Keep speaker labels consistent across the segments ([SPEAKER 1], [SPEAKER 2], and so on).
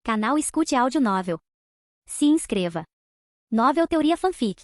[SPEAKER 1] Canal Escute Áudio Novel. Se inscreva. Novel Teoria Fanfic.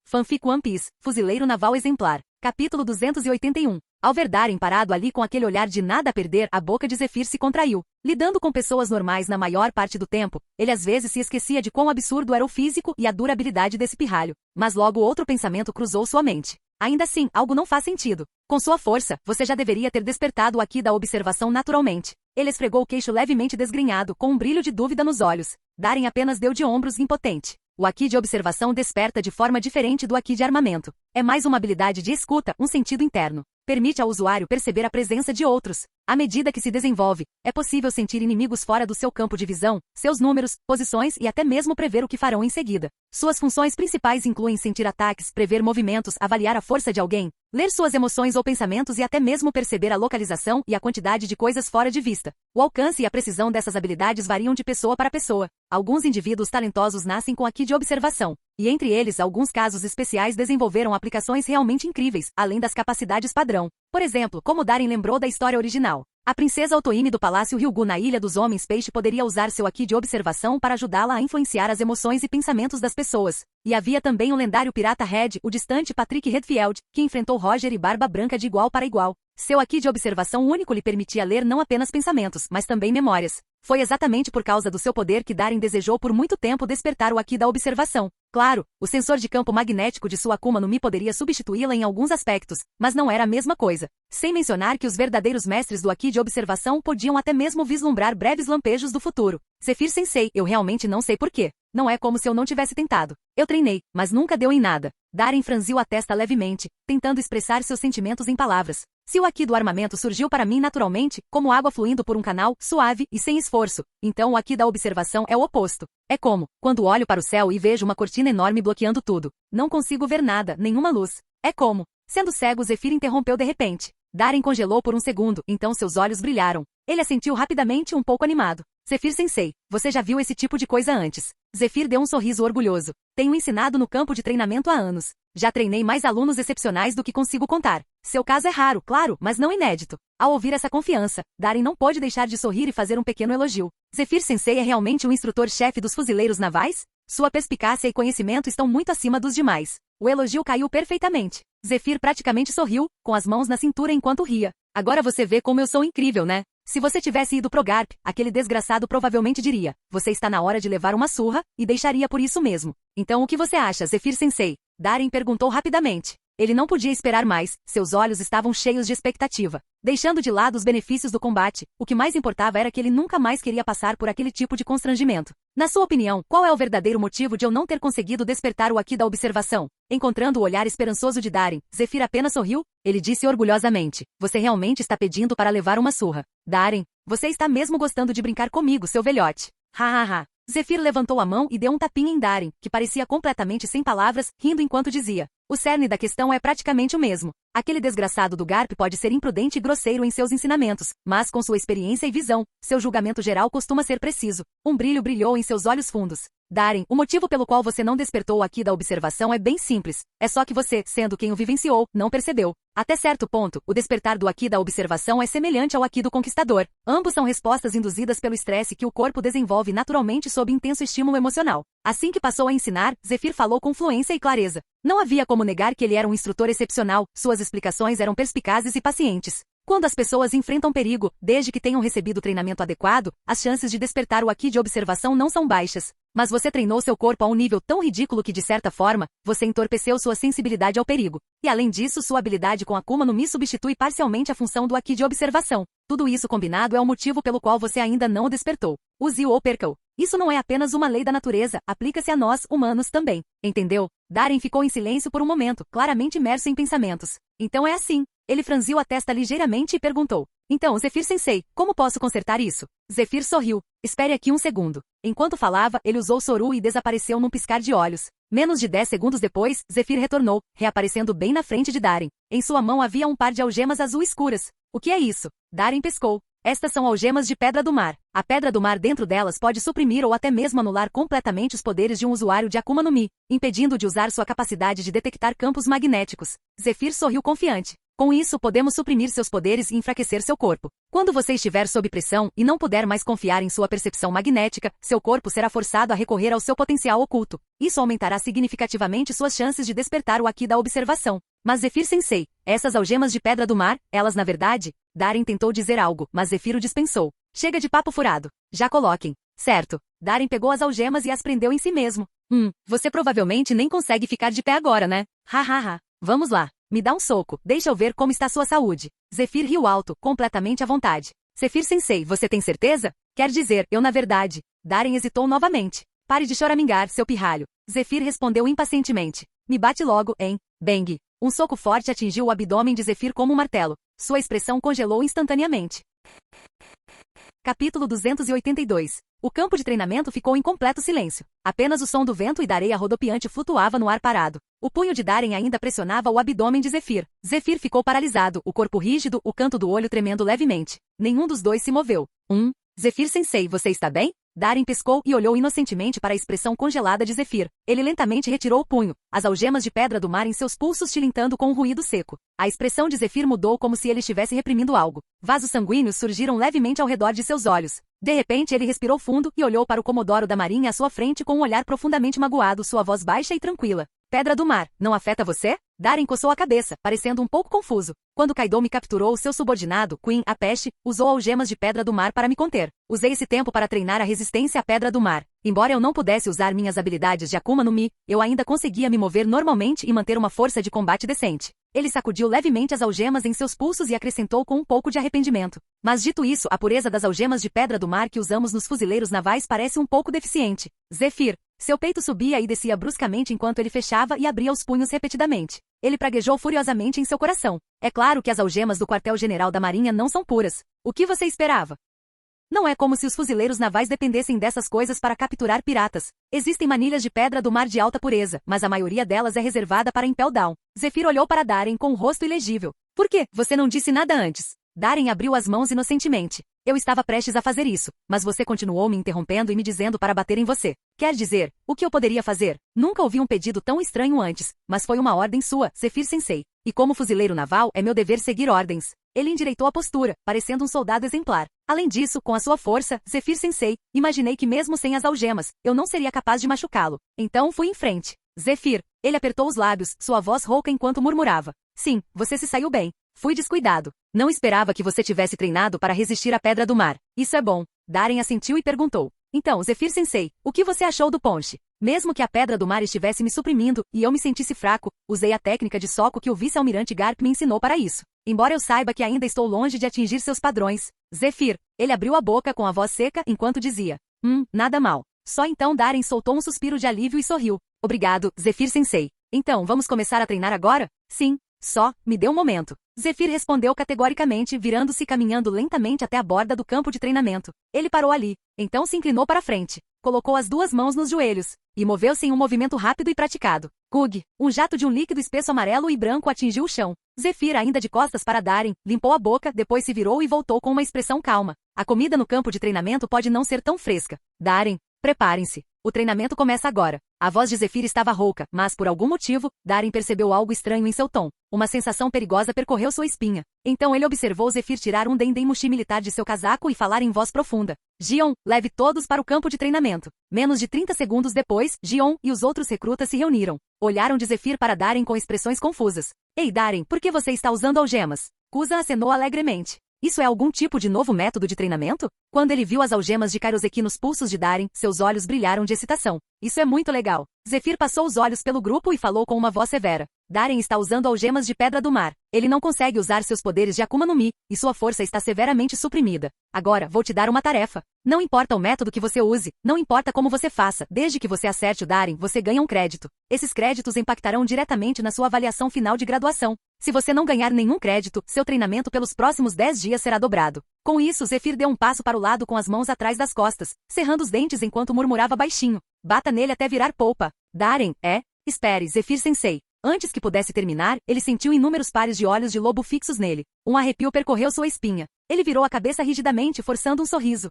[SPEAKER 2] Fanfic One Piece, Fuzileiro Naval Exemplar. Capítulo 281. Ao ver Darien parado ali com aquele olhar de nada a perder, a boca de Zephyr se contraiu. Lidando com pessoas normais na maior parte do tempo, ele às vezes se esquecia de quão absurdo era o físico e a durabilidade desse pirralho. Mas logo outro pensamento cruzou sua mente. Ainda assim, algo não faz sentido. Com sua força, você já deveria ter despertado o Aqui da observação naturalmente. Ele esfregou o queixo levemente desgrenhado, com um brilho de dúvida nos olhos. Darien apenas deu de ombros impotente. O Aqui de observação desperta de forma diferente do Aqui de armamento. É mais uma habilidade de escuta, um sentido interno. Permite ao usuário perceber a presença de outros. À medida que se desenvolve, é possível sentir inimigos fora do seu campo de visão, seus números, posições e até mesmo prever o que farão em seguida. Suas funções principais incluem sentir ataques, prever movimentos, avaliar a força de alguém, ler suas emoções ou pensamentos e até mesmo perceber a localização e a quantidade de coisas fora de vista. O alcance e a precisão dessas habilidades variam de pessoa para pessoa. Alguns indivíduos talentosos nascem com Aqui de observação, e entre eles alguns casos especiais desenvolveram aplicações realmente incríveis, além das capacidades padrão. Por exemplo, como Darien lembrou da história original. A princesa Otohime do Palácio Ryugu na Ilha dos Homens Peixe poderia usar seu Aqui de observação para ajudá-la a influenciar as emoções e pensamentos das pessoas. E havia também o lendário pirata Red, o distante Patrick Redfield, que enfrentou Roger e Barba Branca de igual para igual. Seu Aqui de observação único lhe permitia ler não apenas pensamentos, mas também memórias. Foi exatamente por causa do seu poder que Darien desejou por muito tempo despertar o Aqui da observação. Claro, o sensor de campo magnético de sua Akuma no Mi poderia substituí-la em alguns aspectos, mas não era a mesma coisa. Sem mencionar que os verdadeiros mestres do Aqui de observação podiam até mesmo vislumbrar breves lampejos do futuro. Zephyr Sensei, eu realmente não sei porquê. Não é como se eu não tivesse tentado. Eu treinei, mas nunca deu em nada. Darien franziu a testa levemente, tentando expressar seus sentimentos em palavras. Se o Aqui do armamento surgiu para mim naturalmente, como água fluindo por um canal, suave e sem esforço, então o Aqui da observação é o oposto. É como, quando olho para o céu e vejo uma cortina enorme bloqueando tudo. Não consigo ver nada, nenhuma luz. É como, sendo cego, Zephyr interrompeu de repente. Darien congelou por um segundo, então seus olhos brilharam. Ele assentiu rapidamente, um pouco animado. Zephyr Sensei, você já viu esse tipo de coisa antes? Zephyr deu um sorriso orgulhoso. Tenho ensinado no campo de treinamento há anos. Já treinei mais alunos excepcionais do que consigo contar. Seu caso é raro, claro, mas não inédito. Ao ouvir essa confiança, Darien não pôde deixar de sorrir e fazer um pequeno elogio. Zephyr Sensei é realmente um instrutor-chefe dos fuzileiros navais? Sua perspicácia e conhecimento estão muito acima dos demais. O elogio caiu perfeitamente. Zephyr praticamente sorriu, com as mãos na cintura enquanto ria. Agora você vê como eu sou incrível, né? Se você tivesse ido pro Garp, aquele desgraçado provavelmente diria, você está na hora de levar uma surra, e deixaria por isso mesmo. Então o que você acha, Zephyr Sensei? Darien perguntou rapidamente. Ele não podia esperar mais, seus olhos estavam cheios de expectativa. Deixando de lado os benefícios do combate, o que mais importava era que ele nunca mais queria passar por aquele tipo de constrangimento. Na sua opinião, qual é o verdadeiro motivo de eu não ter conseguido despertar o Aqui da observação? Encontrando o olhar esperançoso de Darien, Zephyr apenas sorriu. Ele disse orgulhosamente, você realmente está pedindo para levar uma surra. Darien, você está mesmo gostando de brincar comigo, seu velhote. Ha. Zephyr levantou a mão e deu um tapinha em Darien, que parecia completamente sem palavras, rindo enquanto dizia. O cerne da questão é praticamente o mesmo. Aquele desgraçado do Garp pode ser imprudente e grosseiro em seus ensinamentos, mas com sua experiência e visão, seu julgamento geral costuma ser preciso. Um brilho brilhou em seus olhos fundos. Darien, o motivo pelo qual você não despertou o Aqui da observação é bem simples. É só que você, sendo quem o vivenciou, não percebeu. Até certo ponto, o despertar do Aqui da observação é semelhante ao Aqui do conquistador. Ambos são respostas induzidas pelo estresse que o corpo desenvolve naturalmente sob intenso estímulo emocional. Assim que passou a ensinar, Zephyr falou com fluência e clareza. Não havia como negar que ele era um instrutor excepcional, suas explicações eram perspicazes e pacientes. Quando as pessoas enfrentam perigo, desde que tenham recebido treinamento adequado, as chances de despertar o Aqui de observação não são baixas. Mas você treinou seu corpo a um nível tão ridículo que, de certa forma, você entorpeceu sua sensibilidade ao perigo. E além disso, sua habilidade com Akuma no Mi substitui parcialmente a função do Aqui de observação. Tudo isso combinado é o motivo pelo qual você ainda não o despertou. Use-o ou perca-o. Isso não é apenas uma lei da natureza, aplica-se a nós, humanos, também. Entendeu? Darien ficou em silêncio por um momento, claramente imerso em pensamentos. Então é assim. Ele franziu a testa ligeiramente e perguntou. Então, Zephyr Sensei, como posso consertar isso? Zephyr sorriu. Espere aqui um segundo. Enquanto falava, ele usou Soru e desapareceu num piscar de olhos. Menos de 10 segundos depois, Zephyr retornou, reaparecendo bem na frente de Darien. Em sua mão havia um par de algemas azul escuras. O que é isso? Darien pescou. Estas são algemas de Pedra do Mar. A Pedra do Mar dentro delas pode suprimir ou até mesmo anular completamente os poderes de um usuário de Akuma no Mi, impedindo de usar sua capacidade de detectar campos magnéticos. Zephyr sorriu confiante. Com isso, podemos suprimir seus poderes e enfraquecer seu corpo. Quando você estiver sob pressão e não puder mais confiar em sua percepção magnética, seu corpo será forçado a recorrer ao seu potencial oculto. Isso aumentará significativamente suas chances de despertar o Haki da observação. Mas Zephyr-sensei, essas algemas de pedra do mar, elas na verdade? Darem tentou dizer algo, mas Zephyr o dispensou. Chega de papo furado. Já coloquem. Certo. Darem pegou as algemas e as prendeu em si mesmo. Você provavelmente nem consegue ficar de pé agora, né? Hahaha. Vamos lá. Me dá um soco, deixa eu ver como está sua saúde. Zephyr riu alto, completamente à vontade. Zephyr-sensei, você tem certeza? Quer dizer, eu na verdade. Darem hesitou novamente. Pare de choramingar, seu pirralho. Zephyr respondeu impacientemente. Me bate logo, hein? Bang. Um soco forte atingiu o abdômen de Zephyr como um martelo. Sua expressão congelou instantaneamente. Capítulo 282. O campo de treinamento ficou em completo silêncio. Apenas o som do vento e da areia rodopiante flutuava no ar parado. O punho de Darem ainda pressionava o abdômen de Zephyr. Zephyr ficou paralisado, o corpo rígido, o canto do olho tremendo levemente. Nenhum dos dois se moveu. Zephyr-sensei, você está bem? Darem piscou e olhou inocentemente para a expressão congelada de Zephyr. Ele lentamente retirou o punho, as algemas de pedra do mar em seus pulsos tilintando com um ruído seco. A expressão de Zephyr mudou como se ele estivesse reprimindo algo. Vasos sanguíneos surgiram levemente ao redor de seus olhos. De repente ele respirou fundo e olhou para o Comodoro da Marinha à sua frente com um olhar profundamente magoado, sua voz baixa e tranquila. Pedra do mar, não afeta você? Darem coçou a cabeça, parecendo um pouco confuso. Quando Kaido me capturou, seu subordinado, Queen, a peste, usou algemas de pedra do mar para me conter. Usei esse tempo para treinar a resistência à pedra do mar. Embora eu não pudesse usar minhas habilidades de Akuma no Mi, eu ainda conseguia me mover normalmente e manter uma força de combate decente. Ele sacudiu levemente as algemas em seus pulsos e acrescentou com um pouco de arrependimento. Mas dito isso, a pureza das algemas de pedra do mar que usamos nos fuzileiros navais parece um pouco deficiente. Zephyr. Seu peito subia e descia bruscamente enquanto ele fechava e abria os punhos repetidamente. Ele praguejou furiosamente em seu coração. É claro que as algemas do quartel-general da Marinha não são puras. O que você esperava? Não é como se os fuzileiros navais dependessem dessas coisas para capturar piratas. Existem manilhas de pedra do mar de alta pureza, mas a maioria delas é reservada para Impel Down. Zephyr olhou para Darem com o rosto ilegível. Por quê? Você não disse nada antes. Darem abriu as mãos inocentemente. Eu estava prestes a fazer isso, mas você continuou me interrompendo e me dizendo para bater em você. Quer dizer, o que eu poderia fazer? Nunca ouvi um pedido tão estranho antes, mas foi uma ordem sua, Zephyr-sensei. E como fuzileiro naval, é meu dever seguir ordens. Ele endireitou a postura, parecendo um soldado exemplar. Além disso, com a sua força, Zephyr-sensei, imaginei que mesmo sem as algemas, eu não seria capaz de machucá-lo. Então fui em frente. Zephyr. Ele apertou os lábios, sua voz rouca enquanto murmurava. Sim, você se saiu bem. Fui descuidado. Não esperava que você tivesse treinado para resistir à pedra do mar. Isso é bom. Darem assentiu e perguntou. Então, Zephyr-sensei, o que você achou do ponche? Mesmo que a pedra do mar estivesse me suprimindo e eu me sentisse fraco, usei a técnica de soco que o vice-almirante Garp me ensinou para isso. Embora eu saiba que ainda estou longe de atingir seus padrões. Zephyr. Ele abriu a boca com a voz seca enquanto dizia. Nada mal. Só então Darem soltou um suspiro de alívio e sorriu. Obrigado, Zephyr-sensei. Então, vamos começar a treinar agora? Sim. Só, me dê um momento. Zephyr respondeu categoricamente, virando-se e caminhando lentamente até a borda do campo de treinamento. Ele parou ali. Então se inclinou para frente. Colocou as duas mãos nos joelhos. E moveu-se em um movimento rápido e praticado. Gug. Um jato de um líquido espesso amarelo e branco atingiu o chão. Zephyr, ainda de costas para Darem, limpou a boca, depois se virou e voltou com uma expressão calma. A comida no campo de treinamento pode não ser tão fresca. Darem, preparem-se. O treinamento começa agora. A voz de Zephyr estava rouca, mas por algum motivo, Darem percebeu algo estranho em seu tom. Uma sensação perigosa percorreu sua espinha. Então ele observou Zephyr tirar um dendem-mushi militar de seu casaco e falar em voz profunda. Gion, leve todos para o campo de treinamento. Menos de 30 segundos depois, Gion e os outros recrutas se reuniram. Olharam de Zephyr para Darem com expressões confusas. Ei Darem, por que você está usando algemas? Kusan acenou alegremente. Isso é algum tipo de novo método de treinamento? Quando ele viu as algemas de Kairoseki nos pulsos de Darem, seus olhos brilharam de excitação. Isso é muito legal. Zephyr passou os olhos pelo grupo e falou com uma voz severa. Darem está usando algemas de pedra do mar. Ele não consegue usar seus poderes de Akuma no Mi, e sua força está severamente suprimida. Agora, vou te dar uma tarefa. Não importa o método que você use, não importa como você faça, desde que você acerte o Darem, você ganha um crédito. Esses créditos impactarão diretamente na sua avaliação final de graduação. Se você não ganhar nenhum crédito, seu treinamento pelos próximos 10 dias será dobrado. Com isso, Zephyr deu um passo para o lado com as mãos atrás das costas, cerrando os dentes enquanto murmurava baixinho. Bata nele até virar polpa. Darem, Espere, Zephyr-sensei. Antes que pudesse terminar, ele sentiu inúmeros pares de olhos de lobo fixos nele. Um arrepio percorreu sua espinha. Ele virou a cabeça rigidamente, forçando um sorriso.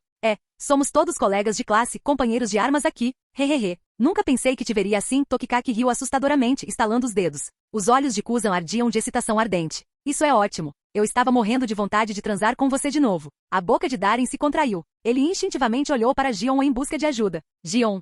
[SPEAKER 2] Somos todos colegas de classe, companheiros de armas aqui. Hehehe. Nunca pensei que te veria assim, Tokikaki riu assustadoramente, estalando os dedos. Os olhos de Kusan ardiam de excitação ardente. Isso é ótimo. Eu estava morrendo de vontade de transar com você de novo. A boca de Darren se contraiu. Ele instintivamente olhou para Gion em busca de ajuda. Gion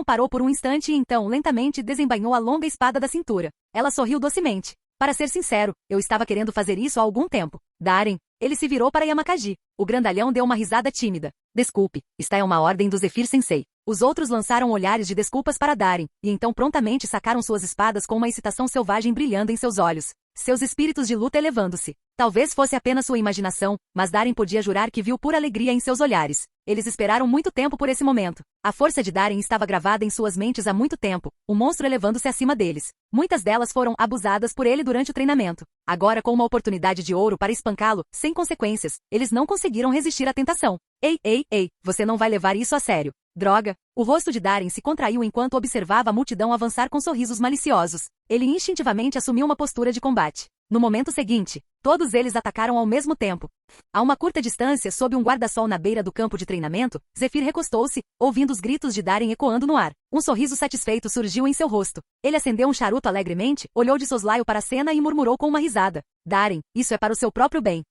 [SPEAKER 2] parou por um instante e então, lentamente, desembainhou a longa espada da cintura. Ela sorriu docemente. Para ser sincero, eu estava querendo fazer isso há algum tempo. Darren, ele se virou para Yamakagi. O grandalhão deu uma risada tímida. Desculpe, está é uma ordem do Zephyr Sensei. Os outros lançaram olhares de desculpas para Darren, e então prontamente sacaram suas espadas com uma excitação selvagem brilhando em seus olhos. Seus espíritos de luta elevando-se. Talvez fosse apenas sua imaginação, mas Darren podia jurar que viu pura alegria em seus olhares. Eles esperaram muito tempo por esse momento. A força de Darren estava gravada em suas mentes há muito tempo, o monstro elevando-se acima deles. Muitas delas foram abusadas por ele durante o treinamento. Agora, com uma oportunidade de ouro para espancá-lo, sem consequências, eles não conseguiram resistir à tentação. Ei, você não vai levar isso a sério. Droga! O rosto de Darren se contraiu enquanto observava a multidão avançar com sorrisos maliciosos. Ele instintivamente assumiu uma postura de combate. No momento seguinte, todos eles atacaram ao mesmo tempo. A uma curta distância, sob um guarda-sol na beira do campo de treinamento, Zephyr recostou-se, ouvindo os gritos de Darren ecoando no ar. Um sorriso satisfeito surgiu em seu rosto. Ele acendeu um charuto alegremente, olhou de soslaio para a cena e murmurou com uma risada. Darren, isso é para o seu próprio bem.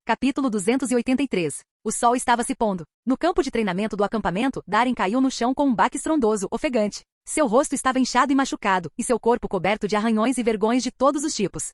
[SPEAKER 2] Capítulo 283. O sol estava se pondo. No campo de treinamento do acampamento, Darren caiu no chão com um baque estrondoso, ofegante. Seu rosto estava inchado e machucado, e seu corpo coberto de arranhões e vergões de todos os tipos.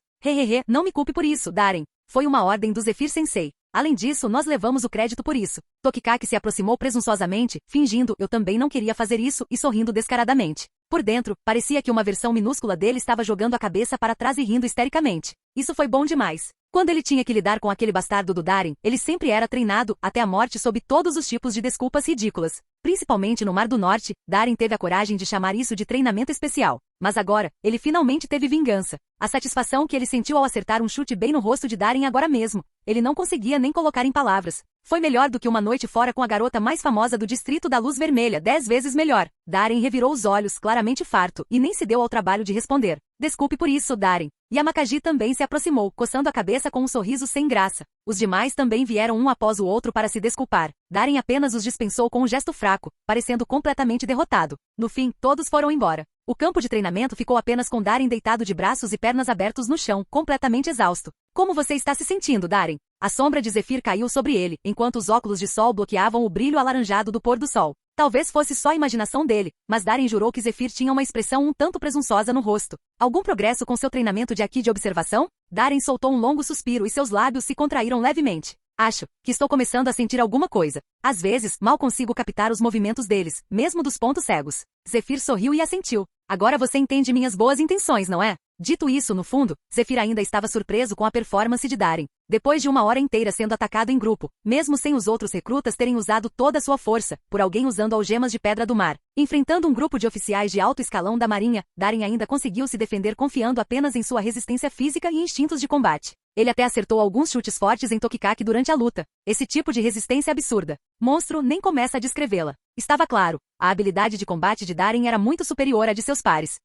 [SPEAKER 2] Não me culpe por isso, Darren. Foi uma ordem do Zephyr Sensei. Além disso, nós levamos o crédito por isso. Tokikaki se aproximou presunçosamente, fingindo eu também não queria fazer isso e sorrindo descaradamente. Por dentro, parecia que uma versão minúscula dele estava jogando a cabeça para trás e rindo histericamente. Isso foi bom demais. Quando ele tinha que lidar com aquele bastardo do Darren, ele sempre era treinado, até a morte sob todos os tipos de desculpas ridículas. Principalmente no Mar do Norte, Darren teve a coragem de chamar isso de treinamento especial. Mas agora, ele finalmente teve vingança. A satisfação que ele sentiu ao acertar um chute bem no rosto de Darren agora mesmo. Ele não conseguia nem colocar em palavras. Foi melhor do que uma noite fora com a garota mais famosa do distrito da Luz Vermelha, 10 vezes melhor. Darren revirou os olhos, claramente farto, e nem se deu ao trabalho de responder. Desculpe por isso, Darren. Yamakagi também se aproximou, coçando a cabeça com um sorriso sem graça. Os demais também vieram um após o outro para se desculpar. Darren apenas os dispensou com um gesto fraco, parecendo completamente derrotado. No fim, todos foram embora. O campo de treinamento ficou apenas com Darren deitado de braços e pernas abertos no chão, completamente exausto. Como você está se sentindo, Darren? A sombra de Zephyr caiu sobre ele, enquanto os óculos de sol bloqueavam o brilho alaranjado do pôr do sol. Talvez fosse só a imaginação dele, mas Darren jurou que Zephyr tinha uma expressão um tanto presunçosa no rosto. Algum progresso com seu treinamento de Haki de observação? Darren soltou um longo suspiro e seus lábios se contraíram levemente. Acho que estou começando a sentir alguma coisa. Às vezes, mal consigo captar os movimentos deles, mesmo dos pontos cegos. Zephyr sorriu e assentiu. Agora você entende minhas boas intenções, não é? Dito isso, no fundo, Zephyr ainda estava surpreso com a performance de Darren. Depois de uma hora inteira sendo atacado em grupo, mesmo sem os outros recrutas terem usado toda a sua força, por alguém usando algemas de pedra do mar, enfrentando um grupo de oficiais de alto escalão da marinha, Darren ainda conseguiu se defender confiando apenas em sua resistência física e instintos de combate. Ele até acertou alguns chutes fortes em Tokikaki durante a luta. Esse tipo de resistência absurda. Monstro nem começa a descrevê-la. Estava claro, a habilidade de combate de Darren era muito superior à de seus pares.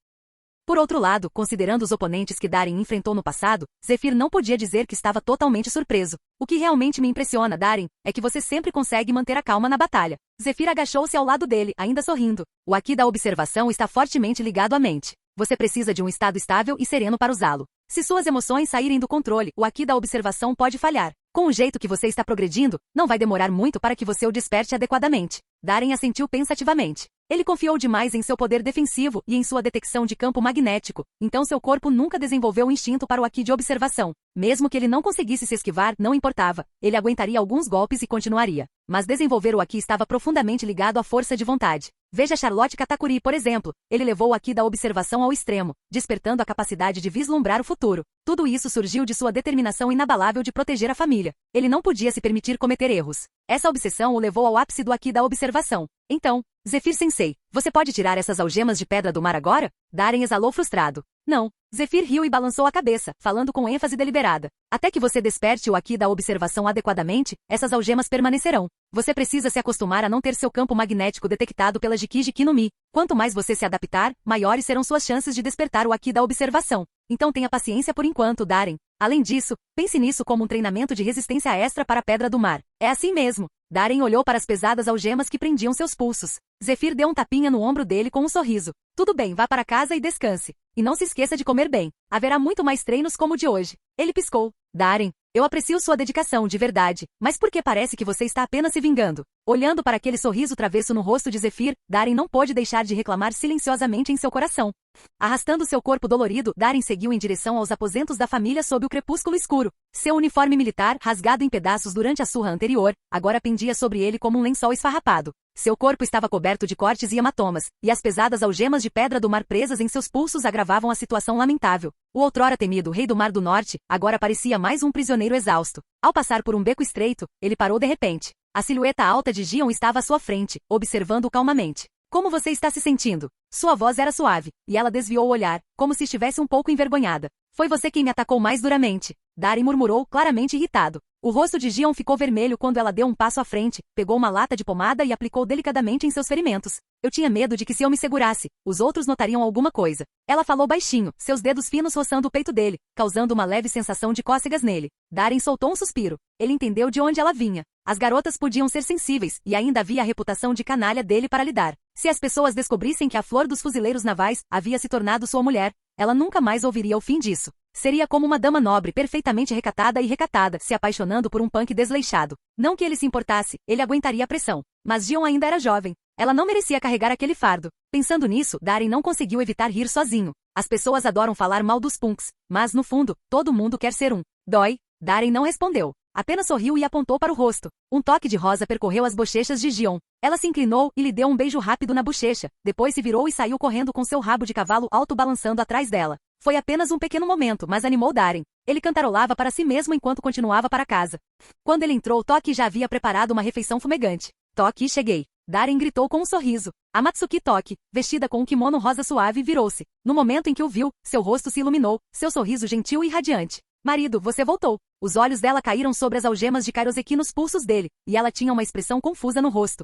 [SPEAKER 2] Por outro lado, considerando os oponentes que Darren enfrentou no passado, Zephyr não podia dizer que estava totalmente surpreso. O que realmente me impressiona, Darren, é que você sempre consegue manter a calma na batalha. Zephyr agachou-se ao lado dele, ainda sorrindo. O Haki da observação está fortemente ligado à mente. Você precisa de um estado estável e sereno para usá-lo. Se suas emoções saírem do controle, o Haki da observação pode falhar. Com o jeito que você está progredindo, não vai demorar muito para que você o desperte adequadamente. Darren assentiu pensativamente. Ele confiou demais em seu poder defensivo e em sua detecção de campo magnético, então seu corpo nunca desenvolveu o instinto para o Haki de observação. Mesmo que ele não conseguisse se esquivar, não importava. Ele aguentaria alguns golpes e continuaria. Mas desenvolver o Haki estava profundamente ligado à força de vontade. Veja Charlotte Katakuri, por exemplo. Ele levou o Haki da observação ao extremo, despertando a capacidade de vislumbrar o futuro. Tudo isso surgiu de sua determinação inabalável de proteger a família. Ele não podia se permitir cometer erros. Essa obsessão o levou ao ápice do Haki da observação. Então, Zephyr Sensei, você pode tirar essas algemas de pedra do mar agora? Darren exalou frustrado. Não. Zephyr riu e balançou a cabeça, falando com ênfase deliberada. Até que você desperte o Haki da observação adequadamente, essas algemas permanecerão. Você precisa se acostumar a não ter seu campo magnético detectado pela Jikiji no Mi. Quanto mais você se adaptar, maiores serão suas chances de despertar o Haki da observação. Então tenha paciência por enquanto, Darren. Além disso, pense nisso como um treinamento de resistência extra para a Pedra do Mar. É assim mesmo. Darren olhou para as pesadas algemas que prendiam seus pulsos. Zephyr deu um tapinha no ombro dele com um sorriso. Tudo bem, vá para casa e descanse. E não se esqueça de comer bem. Haverá muito mais treinos como o de hoje. Ele piscou. Darren, eu aprecio sua dedicação, de verdade, mas por que parece que você está apenas se vingando? Olhando para aquele sorriso travesso no rosto de Zephyr, Darren não pôde deixar de reclamar silenciosamente em seu coração. Arrastando seu corpo dolorido, Darren seguiu em direção aos aposentos da família sob o crepúsculo escuro. Seu uniforme militar, rasgado em pedaços durante a surra anterior, agora pendia sobre ele como um lençol esfarrapado. Seu corpo estava coberto de cortes e hematomas, e as pesadas algemas de pedra do mar presas em seus pulsos agravavam a situação lamentável. O outrora temido rei do Mar do Norte, agora parecia mais um prisioneiro exausto. Ao passar por um beco estreito, ele parou de repente. A silhueta alta de Gion estava à sua frente, observando-o calmamente. Como você está se sentindo? Sua voz era suave, e ela desviou o olhar, como se estivesse um pouco envergonhada. Foi você quem me atacou mais duramente. Darren murmurou, claramente irritado. O rosto de Gion ficou vermelho quando ela deu um passo à frente, pegou uma lata de pomada e aplicou delicadamente em seus ferimentos. Eu tinha medo de que se eu me segurasse, os outros notariam alguma coisa. Ela falou baixinho, seus dedos finos roçando o peito dele, causando uma leve sensação de cócegas nele. Darren soltou um suspiro. Ele entendeu de onde ela vinha. As garotas podiam ser sensíveis, e ainda havia a reputação de canalha dele para lidar. Se as pessoas descobrissem que a flor dos fuzileiros navais havia se tornado sua mulher, ela nunca mais ouviria o fim disso. Seria como uma dama nobre perfeitamente recatada, se apaixonando por um punk desleixado. Não que ele se importasse, ele aguentaria a pressão. Mas Gion ainda era jovem. Ela não merecia carregar aquele fardo. Pensando nisso, Darren não conseguiu evitar rir sozinho. As pessoas adoram falar mal dos punks, mas no fundo, todo mundo quer ser um. Dói? Darren não respondeu. Apenas sorriu e apontou para o rosto. Um toque de rosa percorreu as bochechas de Gion. Ela se inclinou e lhe deu um beijo rápido na bochecha. Depois se virou e saiu correndo com seu rabo de cavalo alto balançando atrás dela. Foi apenas um pequeno momento, mas animou Darren. Ele cantarolava para si mesmo enquanto continuava para casa. Quando ele entrou, Toki já havia preparado uma refeição fumegante. Toki, cheguei. Darren gritou com um sorriso. A Matsuki Toki, vestida com um kimono rosa suave, virou-se. No momento em que o viu, seu rosto se iluminou, seu sorriso gentil e radiante. Marido, você voltou. Os olhos dela caíram sobre as algemas de Kairoseki nos pulsos dele, e ela tinha uma expressão confusa no rosto.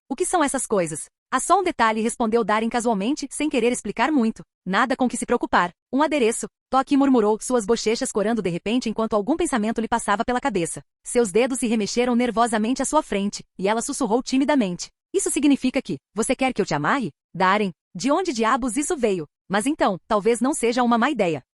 [SPEAKER 2] O que são essas coisas? Há só um detalhe, respondeu Darren casualmente, sem querer explicar muito. Nada com que se preocupar. Um adereço. Toki murmurou, suas bochechas corando de repente enquanto algum pensamento lhe passava pela cabeça. Seus dedos se remexeram nervosamente à sua frente, e ela sussurrou timidamente. Isso significa que, você quer que eu te amarre? Darren, de onde diabos isso veio? Mas então, talvez não seja uma má ideia.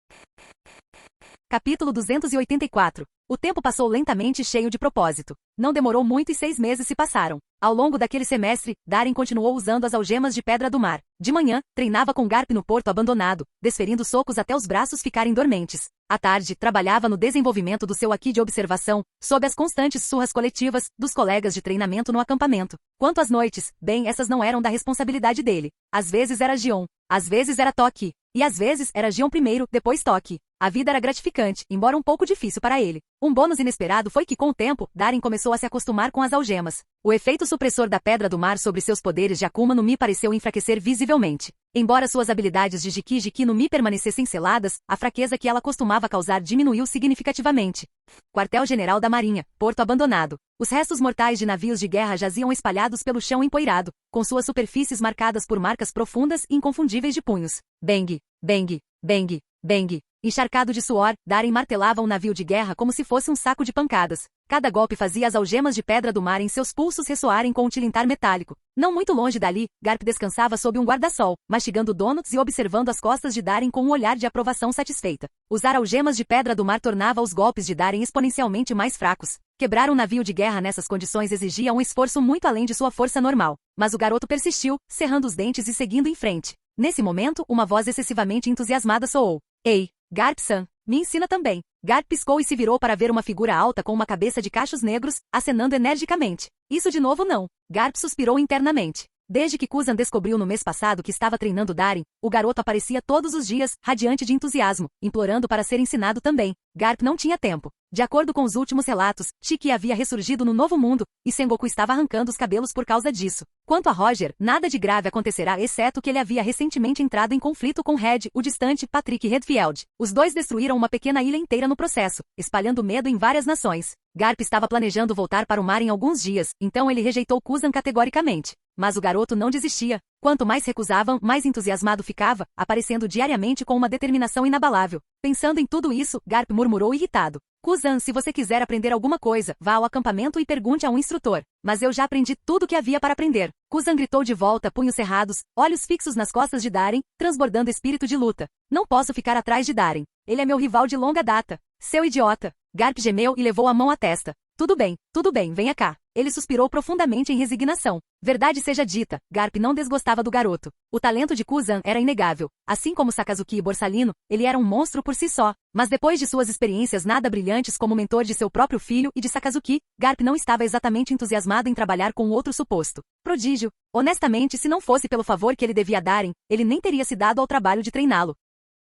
[SPEAKER 2] Capítulo 284. O tempo passou lentamente cheio de propósito. Não demorou muito e 6 meses se passaram. Ao longo daquele semestre, Darren continuou usando as algemas de pedra do mar. De manhã, treinava com Garp no porto abandonado, desferindo socos até os braços ficarem dormentes. À tarde, trabalhava no desenvolvimento do seu aqui de observação, sob as constantes surras coletivas dos colegas de treinamento no acampamento. Quanto às noites, bem, essas não eram da responsabilidade dele. Às vezes era Gion, às vezes era Toki, e às vezes era Gion primeiro, depois Toki. A vida era gratificante, embora um pouco difícil para ele. Um bônus inesperado foi que, com o tempo, Darren começou a se acostumar com as algemas. O efeito supressor da pedra do mar sobre seus poderes de Akuma no Mi pareceu enfraquecer visivelmente. Embora suas habilidades de Jiki no Mi permanecessem seladas, a fraqueza que ela costumava causar diminuiu significativamente. Quartel-General da Marinha, porto abandonado. Os restos mortais de navios de guerra jaziam espalhados pelo chão empoeirado, com suas superfícies marcadas por marcas profundas e inconfundíveis de punhos. Bang, bang, bang, bang. Encharcado de suor, Darren martelava um navio de guerra como se fosse um saco de pancadas. Cada golpe fazia as algemas de pedra do mar em seus pulsos ressoarem com um tilintar metálico. Não muito longe dali, Garp descansava sob um guarda-sol, mastigando donuts e observando as costas de Darren com um olhar de aprovação satisfeita. Usar algemas de pedra do mar tornava os golpes de Darren exponencialmente mais fracos. Quebrar um navio de guerra nessas condições exigia um esforço muito além de sua força normal. Mas o garoto persistiu, cerrando os dentes e seguindo em frente. Nesse momento, uma voz excessivamente entusiasmada soou. Ei, Garp-san, me ensina também. Garp piscou e se virou para ver uma figura alta com uma cabeça de cachos negros, acenando energicamente. Isso de novo não. Garp suspirou internamente. Desde que Kuzan descobriu no mês passado que estava treinando Darren, o garoto aparecia todos os dias, radiante de entusiasmo, implorando para ser ensinado também. Garp não tinha tempo. De acordo com os últimos relatos, Shiki havia ressurgido no Novo Mundo, e Sengoku estava arrancando os cabelos por causa disso. Quanto a Roger, nada de grave acontecerá exceto que ele havia recentemente entrado em conflito com Red, o distante Patrick Redfield. Os dois destruíram uma pequena ilha inteira no processo, espalhando medo em várias nações. Garp estava planejando voltar para o mar em alguns dias, então ele rejeitou Kuzan categoricamente. Mas o garoto não desistia. Quanto mais recusavam, mais entusiasmado ficava, aparecendo diariamente com uma determinação inabalável. Pensando em tudo isso, Garp murmurou irritado. Kuzan, se você quiser aprender alguma coisa, vá ao acampamento e pergunte a um instrutor. Mas eu já aprendi tudo o que havia para aprender. Kuzan gritou de volta, punhos cerrados, olhos fixos nas costas de Darren, transbordando espírito de luta. Não posso ficar atrás de Darren. Ele é meu rival de longa data. Seu idiota. Garp gemeu e levou a mão à testa. Tudo bem, venha cá. Ele suspirou profundamente em resignação. Verdade seja dita, Garp não desgostava do garoto. O talento de Kuzan era inegável. Assim como Sakazuki e Borsalino, ele era um monstro por si só. Mas depois de suas experiências nada brilhantes como mentor de seu próprio filho e de Sakazuki, Garp não estava exatamente entusiasmado em trabalhar com outro suposto prodígio. Honestamente, se não fosse pelo favor que ele devia a Darren, ele nem teria se dado ao trabalho de treiná-lo.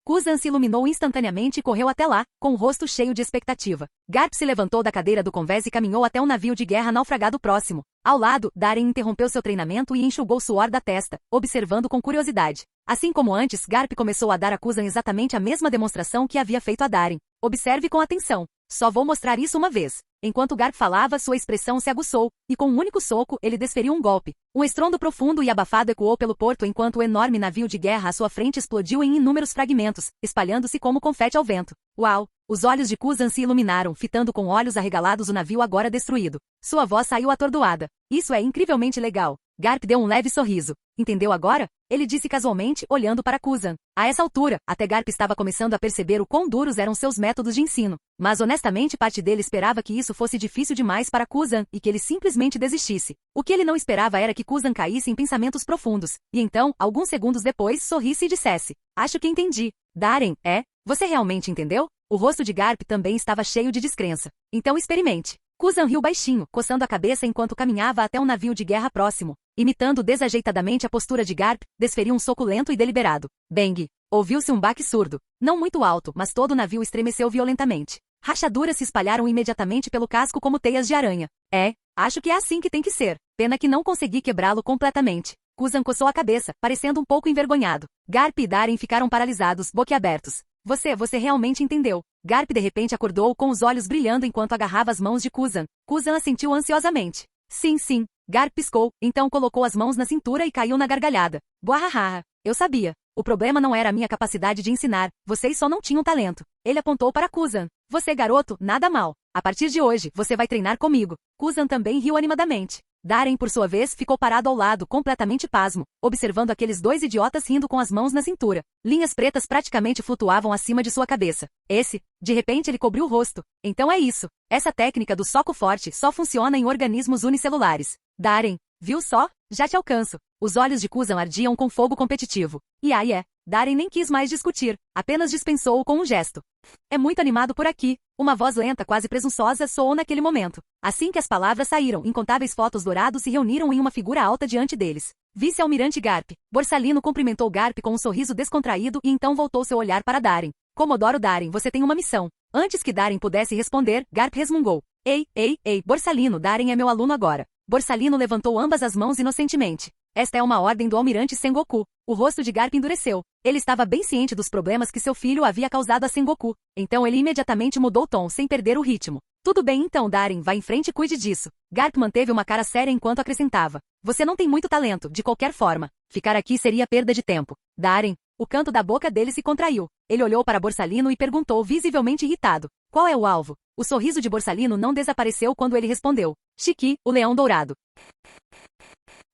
[SPEAKER 2] Kuzan se iluminou instantaneamente e correu até lá, com o rosto cheio de expectativa. Garp se levantou da cadeira do convés e caminhou até um navio de guerra naufragado próximo. Ao lado, Darren interrompeu seu treinamento e enxugou suor da testa, observando com curiosidade. Assim como antes, Garp começou a dar a Kuzan exatamente a mesma demonstração que havia feito a Darren. Observe com atenção. Só vou mostrar isso uma vez. Enquanto Garp falava, sua expressão se aguçou, e com um único soco, ele desferiu um golpe. Um estrondo profundo e abafado ecoou pelo porto enquanto o enorme navio de guerra à sua frente explodiu em inúmeros fragmentos, espalhando-se como confete ao vento. Uau! Os olhos de Kuzan se iluminaram, fitando com olhos arregalados o navio agora destruído. Sua voz saiu atordoada. Isso é incrivelmente legal. Garp deu um leve sorriso. Entendeu agora? Ele disse casualmente, olhando para Kuzan. A essa altura, até Garp estava começando a perceber o quão duros eram seus métodos de ensino. Mas honestamente parte dele esperava que isso fosse difícil demais para Kuzan e que ele simplesmente desistisse. O que ele não esperava era que Kuzan caísse em pensamentos profundos. E então, alguns segundos depois, sorrisse e dissesse. Acho que entendi. Darren, você realmente entendeu? O rosto de Garp também estava cheio de descrença. Então experimente. Kuzan riu baixinho, coçando a cabeça enquanto caminhava até um navio de guerra próximo. Imitando desajeitadamente a postura de Garp, desferiu um soco lento e deliberado. Bang! Ouviu-se um baque surdo. Não muito alto, mas todo o navio estremeceu violentamente. Rachaduras se espalharam imediatamente pelo casco como teias de aranha. Acho que é assim que tem que ser. Pena que não consegui quebrá-lo completamente. Kuzan coçou a cabeça, parecendo um pouco envergonhado. Garp e Darren ficaram paralisados, boquiabertos. Você realmente entendeu. Garp de repente acordou com os olhos brilhando enquanto agarrava as mãos de Kuzan. Kuzan assentiu ansiosamente. Sim. Garp piscou, então colocou as mãos na cintura e caiu na gargalhada. Buahaha. Eu sabia. O problema não era a minha capacidade de ensinar, vocês só não tinham talento. Ele apontou para Kuzan. Você, garoto, nada mal. A partir de hoje, você vai treinar comigo. Kuzan também riu animadamente. Darren, por sua vez, ficou parado ao lado, completamente pasmo, observando aqueles dois idiotas rindo com as mãos na cintura. Linhas pretas praticamente flutuavam acima de sua cabeça. De repente ele cobriu o rosto. Então é isso. Essa técnica do soco forte só funciona em organismos unicelulares. Darren, viu só? Já te alcanço. Os olhos de Kuzan ardiam com fogo competitivo. E Darren nem quis mais discutir, apenas dispensou-o com um gesto. É muito animado por aqui. Uma voz lenta, quase presunçosa, soou naquele momento. Assim que as palavras saíram, incontáveis fotos dourados se reuniram em uma figura alta diante deles. Vice-almirante Garp. Borsalino cumprimentou Garp com um sorriso descontraído e então voltou seu olhar para Darren. Comodoro Darren, você tem uma missão. Antes que Darren pudesse responder, Garp resmungou. Ei, Borsalino, Darren é meu aluno agora. Borsalino levantou ambas as mãos inocentemente. Esta é uma ordem do almirante Sengoku. O rosto de Garp endureceu. Ele estava bem ciente dos problemas que seu filho havia causado a Sengoku. Então ele imediatamente mudou o tom sem perder o ritmo. Tudo bem então, Darren, vá em frente e cuide disso. Garp manteve uma cara séria enquanto acrescentava. Você não tem muito talento, de qualquer forma. Ficar aqui seria perda de tempo. Darren, o canto da boca dele se contraiu. Ele olhou para Borsalino e perguntou visivelmente irritado. Qual é o alvo? O sorriso de Borsalino não desapareceu quando ele respondeu. Shiki, o leão dourado.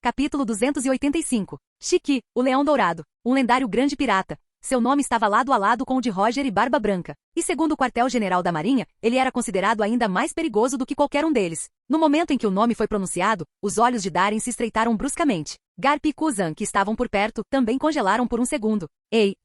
[SPEAKER 2] Capítulo 285. Shiki, o Leão Dourado, um lendário grande pirata. Seu nome estava lado a lado com o de Roger e Barba Branca. E segundo o quartel-general da Marinha, ele era considerado ainda mais perigoso do que qualquer um deles. No momento em que o nome foi pronunciado, os olhos de Darren se estreitaram bruscamente. Garp e Kuzan, que estavam por perto, também congelaram por um segundo. Ei.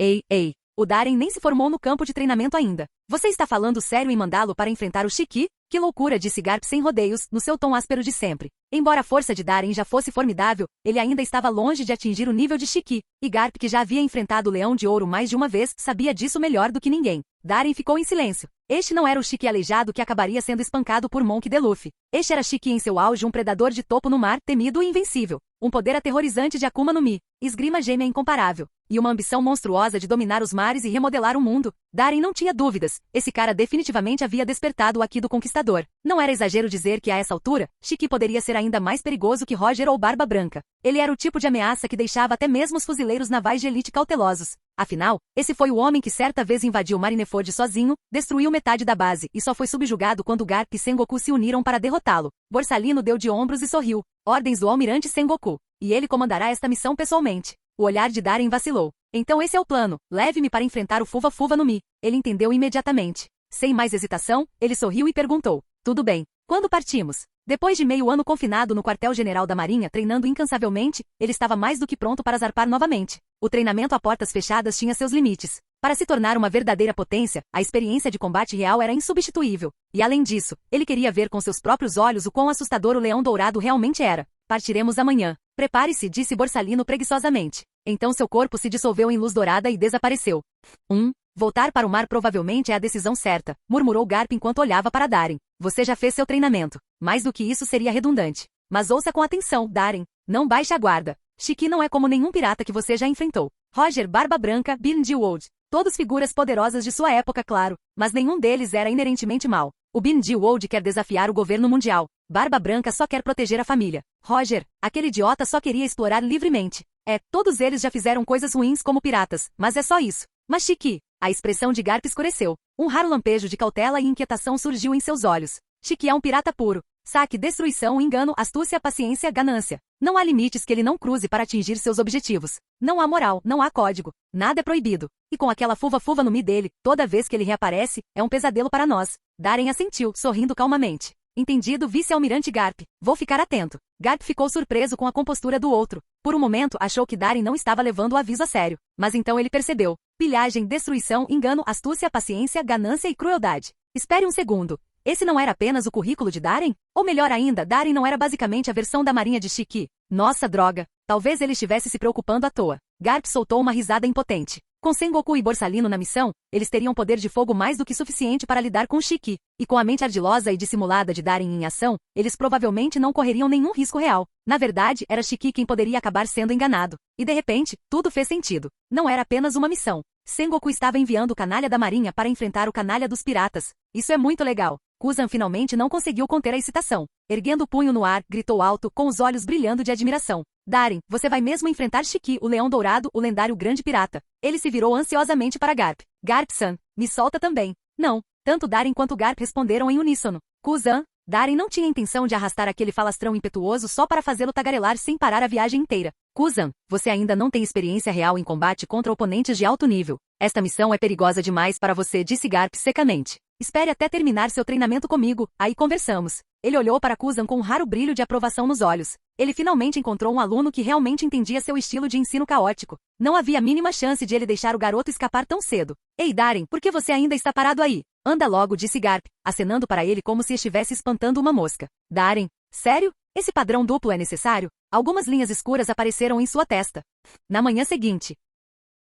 [SPEAKER 2] O Darren nem se formou no campo de treinamento ainda. Você está falando sério em mandá-lo para enfrentar o Shiki? Que loucura, disse Garp sem rodeios, no seu tom áspero de sempre. Embora a força de Darren já fosse formidável, ele ainda estava longe de atingir o nível de Shiki, e Garp, que já havia enfrentado o Leão de Ouro mais de uma vez, sabia disso melhor do que ninguém. Darren ficou em silêncio. Este não era o Shiki aleijado que acabaria sendo espancado por Monk de Luffy. Este era Shiki em seu auge, um predador de topo no mar, temido e invencível. Um poder aterrorizante de Akuma no Mi. Esgrima gêmea incomparável. e uma ambição monstruosa de dominar os mares e remodelar o mundo. Darren não tinha dúvidas, esse cara definitivamente havia despertado o aqui do conquistador. Não era exagero dizer que a essa altura, Chique poderia ser ainda mais perigoso que Roger ou Barba Branca. Ele era o tipo de ameaça que deixava até mesmo os fuzileiros navais de elite cautelosos. Afinal, esse foi o homem que certa vez invadiu Marineford sozinho, destruiu metade da base e só foi subjugado quando Garp e Sengoku se uniram para derrotá-lo. Borsalino deu de ombros e sorriu. Ordens do almirante Sengoku. E ele comandará esta missão pessoalmente. O olhar de Darren vacilou. Então esse é o plano. Leve-me para enfrentar o Fuva-Fuva no Mi. Ele entendeu imediatamente. Sem mais hesitação, ele sorriu e perguntou. Tudo bem. Quando partimos? Depois de meio ano confinado no quartel-general da Marinha treinando incansavelmente, ele estava mais do que pronto para zarpar novamente. O treinamento a portas fechadas tinha seus limites. Para se tornar uma verdadeira potência, a experiência de combate real era insubstituível. E além disso, ele queria ver com seus próprios olhos o quão assustador o Leão Dourado realmente era. Partiremos amanhã. Prepare-se, disse Borsalino preguiçosamente. Então seu corpo se dissolveu em luz dourada e desapareceu. Voltar para o mar provavelmente é a decisão certa, murmurou Garp enquanto olhava para Darren. Você já fez seu treinamento. Mais do que isso seria redundante. Mas ouça com atenção, Darren. Não baixe a guarda. Chique não é como nenhum pirata que você já enfrentou. Roger, Barba Branca, Byrne de Wold. Todos figuras poderosas de sua época, claro, mas nenhum deles era inerentemente mau. O Byrne de Wold quer desafiar o governo mundial. Barba Branca só quer proteger a família. Roger, aquele idiota só queria explorar livremente. Todos eles já fizeram coisas ruins como piratas, mas é só isso. Mas Chique, a expressão de Garp escureceu. Um raro lampejo de cautela e inquietação surgiu em seus olhos. Chique é um pirata puro. Saque, destruição, engano, astúcia, paciência, ganância. Não há limites que ele não cruze para atingir seus objetivos. Não há moral, não há código. Nada é proibido. E com aquela fuva-fuva no Mi dele, toda vez que ele reaparece, é um pesadelo para nós. Darren assentiu, sorrindo calmamente. Entendido, vice-almirante Garp. Vou ficar atento. Garp ficou surpreso com a compostura do outro. Por um momento, achou que Darren não estava levando o aviso a sério. Mas então ele percebeu. Pilhagem, destruição, engano, astúcia, paciência, ganância e crueldade. Espere um segundo. Esse não era apenas o currículo de Darren? Ou melhor ainda, Darren não era basicamente a versão da marinha de Chique? Nossa droga. Talvez ele estivesse se preocupando à toa. Garp soltou uma risada impotente. Com Sengoku e Borsalino na missão, eles teriam poder de fogo mais do que suficiente para lidar com Chique. E com a mente ardilosa e dissimulada de Darren em ação, eles provavelmente não correriam nenhum risco real. Na verdade, era Chique quem poderia acabar sendo enganado. E de repente, tudo fez sentido. Não era apenas uma missão. Sengoku estava enviando o canalha da marinha para enfrentar o canalha dos piratas. Isso é muito legal. Kuzan finalmente não conseguiu conter a excitação. Erguendo o punho no ar, gritou alto, com os olhos brilhando de admiração. Darren, você vai mesmo enfrentar Chique, o Leão Dourado, o lendário grande pirata. Ele se virou ansiosamente para Garp. Garp-san, me solta também. Não. Tanto Darren quanto Garp responderam em uníssono. Kuzan. Darren não tinha intenção de arrastar aquele falastrão impetuoso só para fazê-lo tagarelar sem parar a viagem inteira. Kuzan, você ainda não tem experiência real em combate contra oponentes de alto nível. Esta missão é perigosa demais para você, disse Garp secamente. Espere até terminar seu treinamento comigo, aí conversamos. Ele olhou para Kuzan com um raro brilho de aprovação nos olhos. Ele finalmente encontrou um aluno que realmente entendia seu estilo de ensino caótico. Não havia a mínima chance de ele deixar o garoto escapar tão cedo. Ei, Darren, por que você ainda está parado aí? Anda logo, disse Garp, acenando para ele como se estivesse espantando uma mosca. Darren, sério? Esse padrão duplo é necessário? Algumas linhas escuras apareceram em sua testa. Na manhã seguinte,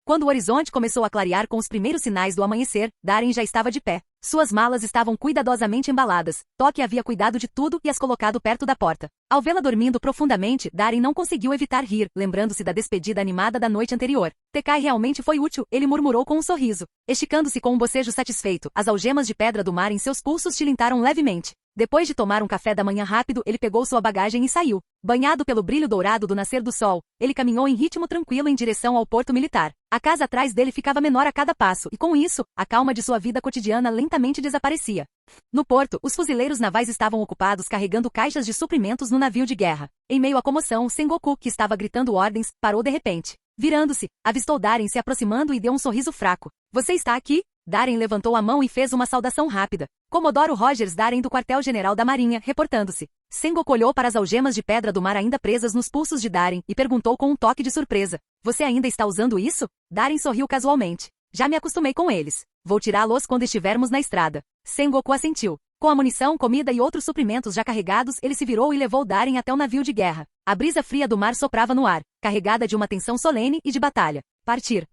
[SPEAKER 2] quando o horizonte começou a clarear com os primeiros sinais do amanhecer, Darren já estava de pé. Suas malas estavam cuidadosamente embaladas. Toque havia cuidado de tudo e as colocado perto da porta. Ao vê-la dormindo profundamente, Darren não conseguiu evitar rir, lembrando-se da despedida animada da noite anterior. Tekai realmente foi útil, ele murmurou com um sorriso. Esticando-se com um bocejo satisfeito, as algemas de pedra do mar em seus pulsos tilintaram levemente. Depois de tomar um café da manhã rápido, ele pegou sua bagagem e saiu. Banhado pelo brilho dourado do nascer do sol, ele caminhou em ritmo tranquilo em direção ao porto militar. A casa atrás dele ficava menor a cada passo e, com isso, a calma de sua vida cotidiana lentamente desaparecia. No porto, os fuzileiros navais estavam ocupados carregando caixas de suprimentos no navio de guerra. Em meio à comoção, Sengoku, que estava gritando ordens, parou de repente. Virando-se, avistou Darren se aproximando e deu um sorriso fraco. Você está aqui? Darren levantou a mão e fez uma saudação rápida. Comodoro Rogers Darren do quartel-general da Marinha, reportando-se. Sengoku olhou para as algemas de pedra do mar ainda presas nos pulsos de Darren e perguntou com um toque de surpresa. Você ainda está usando isso? Darren sorriu casualmente. Já me acostumei com eles. Vou tirá-los quando estivermos na estrada. Sengoku assentiu. Com a munição, comida e outros suprimentos já carregados, ele se virou e levou Darren até o navio de guerra. A brisa fria do mar soprava no ar, carregada de uma tensão solene e de batalha. Partir.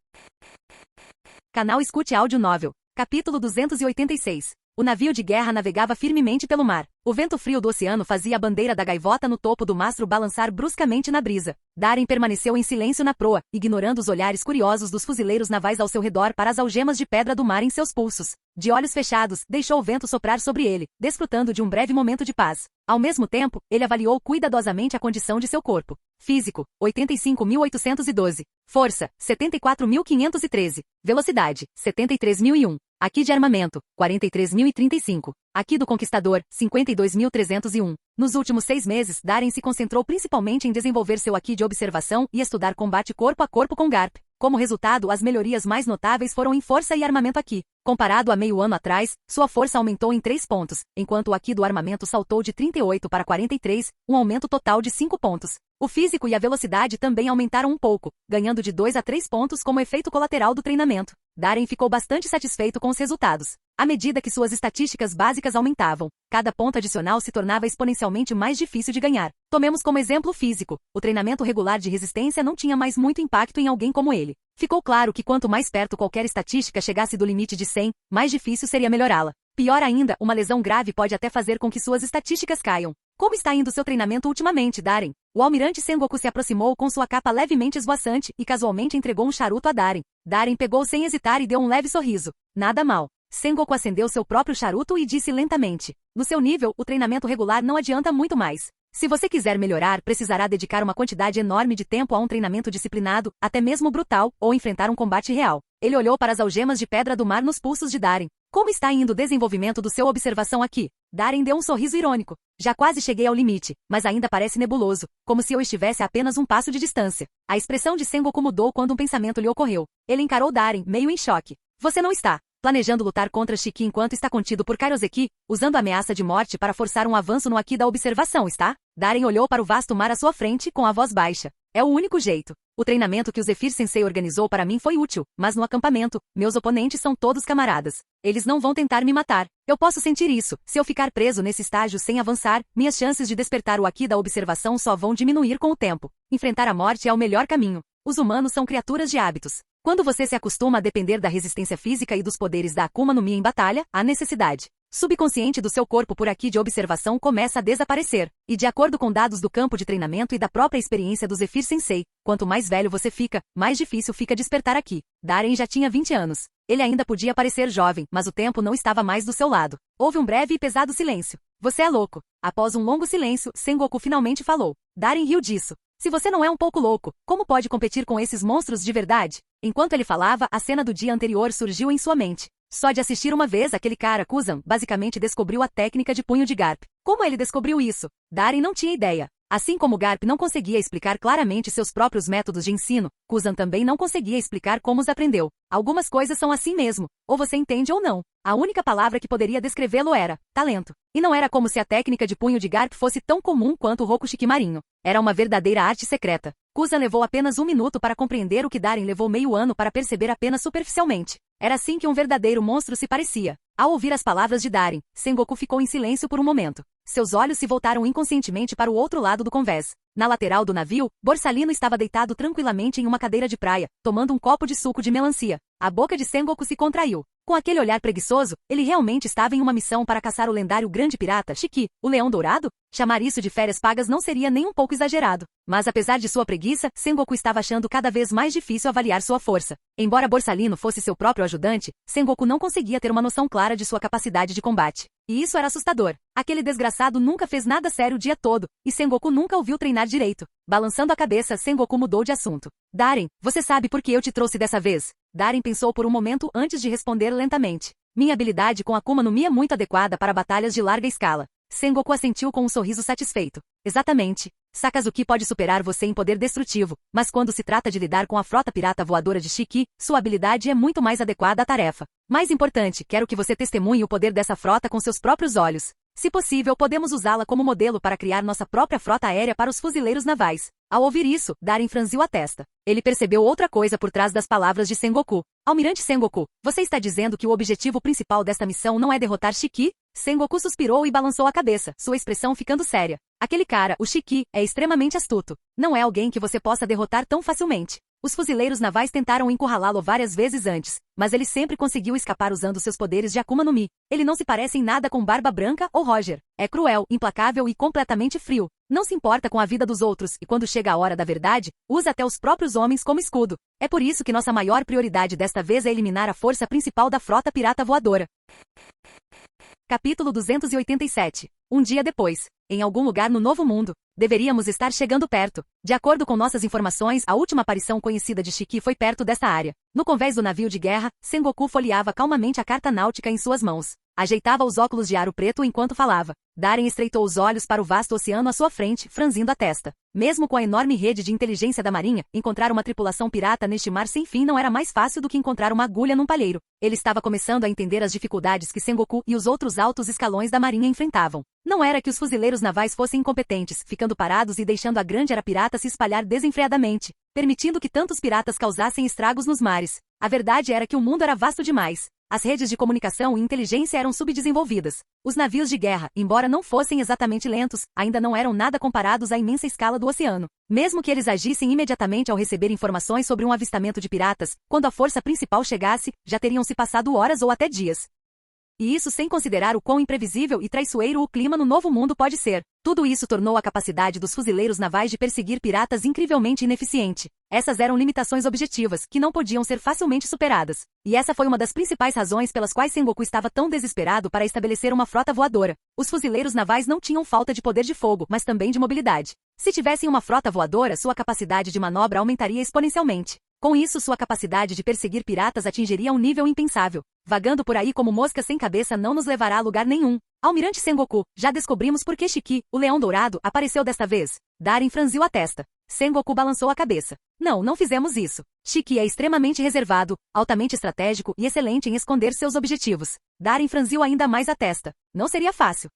[SPEAKER 2] Canal Escute Áudio Novel. Capítulo 286. O navio de guerra navegava firmemente pelo mar. O vento frio do oceano fazia a bandeira da gaivota no topo do mastro balançar bruscamente na brisa. Darin permaneceu em silêncio na proa, ignorando os olhares curiosos dos fuzileiros navais ao seu redor para as algemas de pedra do mar em seus pulsos. De olhos fechados, deixou o vento soprar sobre ele, desfrutando de um breve momento de paz. Ao mesmo tempo, ele avaliou cuidadosamente a condição de seu corpo. Físico, 85.812. Força, 74.513. Velocidade, 73.001. Aqui de armamento, 43.035. Aqui do Conquistador, 52.301. Nos últimos 6 meses, Darin se concentrou principalmente em desenvolver seu aqui de observação e estudar combate corpo a corpo com Garp. Como resultado, as melhorias mais notáveis foram em força e armamento aqui. Comparado a meio ano atrás, sua força aumentou em 3 pontos, enquanto o aqui do armamento saltou de 38 para 43, um aumento total de 5 pontos. O físico e a velocidade também aumentaram um pouco, ganhando de 2 a 3 pontos como efeito colateral do treinamento. Darin ficou bastante satisfeito com os resultados. À medida que suas estatísticas básicas aumentavam, cada ponto adicional se tornava exponencialmente mais difícil de ganhar. Tomemos como exemplo o físico. O treinamento regular de resistência não tinha mais muito impacto em alguém como ele. Ficou claro que quanto mais perto qualquer estatística chegasse do limite de 100, mais difícil seria melhorá-la. Pior ainda, uma lesão grave pode até fazer com que suas estatísticas caiam. Como está indo seu treinamento ultimamente, Darin? O almirante Sengoku se aproximou com sua capa levemente esvoaçante e casualmente entregou um charuto a Darin. Darin pegou sem hesitar e deu um leve sorriso. Nada mal. Sengoku acendeu seu próprio charuto e disse lentamente: no seu nível, o treinamento regular não adianta muito mais. Se você quiser melhorar, precisará dedicar uma quantidade enorme de tempo a um treinamento disciplinado, até mesmo brutal, ou enfrentar um combate real. Ele olhou para as algemas de pedra do mar nos pulsos de Darin. Como está indo o desenvolvimento do seu observação aqui? Darin deu um sorriso irônico. Já quase cheguei ao limite, mas ainda parece nebuloso, como se eu estivesse a apenas um passo de distância. A expressão de Sengoku mudou quando um pensamento lhe ocorreu. Ele encarou Darin, meio em choque. Você não está planejando lutar contra Shiki enquanto está contido por Kairoseki, usando a ameaça de morte para forçar um avanço no aqui da observação, está? Darin olhou para o vasto mar à sua frente com a voz baixa. É o único jeito. O treinamento que o Zephyr Sensei organizou para mim foi útil, mas no acampamento, meus oponentes são todos camaradas. Eles não vão tentar me matar. Eu posso sentir isso. Se eu ficar preso nesse estágio sem avançar, minhas chances de despertar o aqui da observação só vão diminuir com o tempo. Enfrentar a morte é o melhor caminho. Os humanos são criaturas de hábitos. Quando você se acostuma a depender da resistência física e dos poderes da Akuma no Mi em batalha, a necessidade subconsciente do seu corpo por aqui de observação começa a desaparecer. E de acordo com dados do campo de treinamento e da própria experiência do Zephyr Sensei, quanto mais velho você fica, mais difícil fica despertar aqui. Darin já tinha 20 anos. Ele ainda podia parecer jovem, mas o tempo não estava mais do seu lado. Houve um breve e pesado silêncio. Você é louco. Após um longo silêncio, Sengoku finalmente falou. Darin riu disso. Se você não é um pouco louco, como pode competir com esses monstros de verdade? Enquanto ele falava, a cena do dia anterior surgiu em sua mente. Só de assistir uma vez aquele cara, Kuzan, basicamente descobriu a técnica de punho de Garp. Como ele descobriu isso? Darin não tinha ideia. Assim como Garp não conseguia explicar claramente seus próprios métodos de ensino, Kuzan também não conseguia explicar como os aprendeu. Algumas coisas são assim mesmo, ou você entende ou não. A única palavra que poderia descrevê-lo era talento. E não era como se a técnica de punho de Garp fosse tão comum quanto o Rokushiki marinho. Era uma verdadeira arte secreta. Kuzan levou apenas 1 minuto para compreender o que Darin levou meio ano para perceber apenas superficialmente. Era assim que um verdadeiro monstro se parecia. Ao ouvir as palavras de Darin, Sengoku ficou em silêncio por um momento. Seus olhos se voltaram inconscientemente para o outro lado do convés. Na lateral do navio, Borsalino estava deitado tranquilamente em uma cadeira de praia, tomando um copo de suco de melancia. A boca de Sengoku se contraiu. Com aquele olhar preguiçoso, ele realmente estava em uma missão para caçar o lendário grande pirata Shiki, o Leão Dourado? Chamar isso de férias pagas não seria nem um pouco exagerado. Mas apesar de sua preguiça, Sengoku estava achando cada vez mais difícil avaliar sua força. Embora Borsalino fosse seu próprio ajudante, Sengoku não conseguia ter uma noção clara de sua capacidade de combate. E isso era assustador. Aquele desgraçado nunca fez nada sério o dia todo, e Sengoku nunca o viu treinar direito. Balançando a cabeça, Sengoku mudou de assunto. Darin, você sabe por que eu te trouxe dessa vez? Darin pensou por um momento antes de responder lentamente. Minha habilidade com Akuma no Mi é muito adequada para batalhas de larga escala. Sengoku assentiu com um sorriso satisfeito. Exatamente. Sakazuki pode superar você em poder destrutivo, mas quando se trata de lidar com a frota pirata voadora de Shiki, sua habilidade é muito mais adequada à tarefa. Mais importante, quero que você testemunhe o poder dessa frota com seus próprios olhos. Se possível, podemos usá-la como modelo para criar nossa própria frota aérea para os fuzileiros navais. Ao ouvir isso, Darin franziu a testa. Ele percebeu outra coisa por trás das palavras de Sengoku. Almirante Sengoku, você está dizendo que o objetivo principal desta missão não é derrotar Shiki? Sengoku suspirou e balançou a cabeça, sua expressão ficando séria. Aquele cara, o Shiki, é extremamente astuto. Não é alguém que você possa derrotar tão facilmente. Os fuzileiros navais tentaram encurralá-lo várias vezes antes, mas ele sempre conseguiu escapar usando seus poderes de Akuma no Mi. Ele não se parece em nada com Barba Branca ou Roger. É cruel, implacável e completamente frio. Não se importa com a vida dos outros e quando chega a hora da verdade, usa até os próprios homens como escudo. É por isso que nossa maior prioridade desta vez é eliminar a força principal da frota pirata voadora. Capítulo 287. Um dia depois. Em algum lugar no Novo Mundo. Deveríamos estar chegando perto. De acordo com nossas informações, a última aparição conhecida de Shiki foi perto desta área. No convés do navio de guerra, Sengoku folheava calmamente a carta náutica em suas mãos. Ajeitava os óculos de aro preto enquanto falava. Darren estreitou os olhos para o vasto oceano à sua frente, franzindo a testa. Mesmo com a enorme rede de inteligência da marinha, encontrar uma tripulação pirata neste mar sem fim não era mais fácil do que encontrar uma agulha num palheiro. Ele estava começando a entender as dificuldades que Sengoku e os outros altos escalões da marinha enfrentavam. Não era que os fuzileiros navais fossem incompetentes, ficando parados e deixando a grande era pirata se espalhar desenfreadamente, permitindo que tantos piratas causassem estragos nos mares. A verdade era que o mundo era vasto demais. As redes de comunicação e inteligência eram subdesenvolvidas. Os navios de guerra, embora não fossem exatamente lentos, ainda não eram nada comparados à imensa escala do oceano. Mesmo que eles agissem imediatamente ao receber informações sobre um avistamento de piratas, quando a força principal chegasse, já teriam se passado horas ou até dias. E isso sem considerar o quão imprevisível e traiçoeiro o clima no Novo Mundo pode ser. Tudo isso tornou a capacidade dos fuzileiros navais de perseguir piratas incrivelmente ineficiente. Essas eram limitações objetivas, que não podiam ser facilmente superadas. E essa foi uma das principais razões pelas quais Sengoku estava tão desesperado para estabelecer uma frota voadora. Os fuzileiros navais não tinham falta de poder de fogo, mas também de mobilidade. Se tivessem uma frota voadora, sua capacidade de manobra aumentaria exponencialmente. Com isso, sua capacidade de perseguir piratas atingiria um nível impensável. Vagando por aí como mosca sem cabeça não nos levará a lugar nenhum. Almirante Sengoku, já descobrimos por que Shiki, o leão dourado, apareceu desta vez. Darren franziu a testa. Sengoku balançou a cabeça. Não fizemos isso. Shiki é extremamente reservado, altamente estratégico e excelente em esconder seus objetivos. Darren franziu ainda mais a testa. Não seria fácil.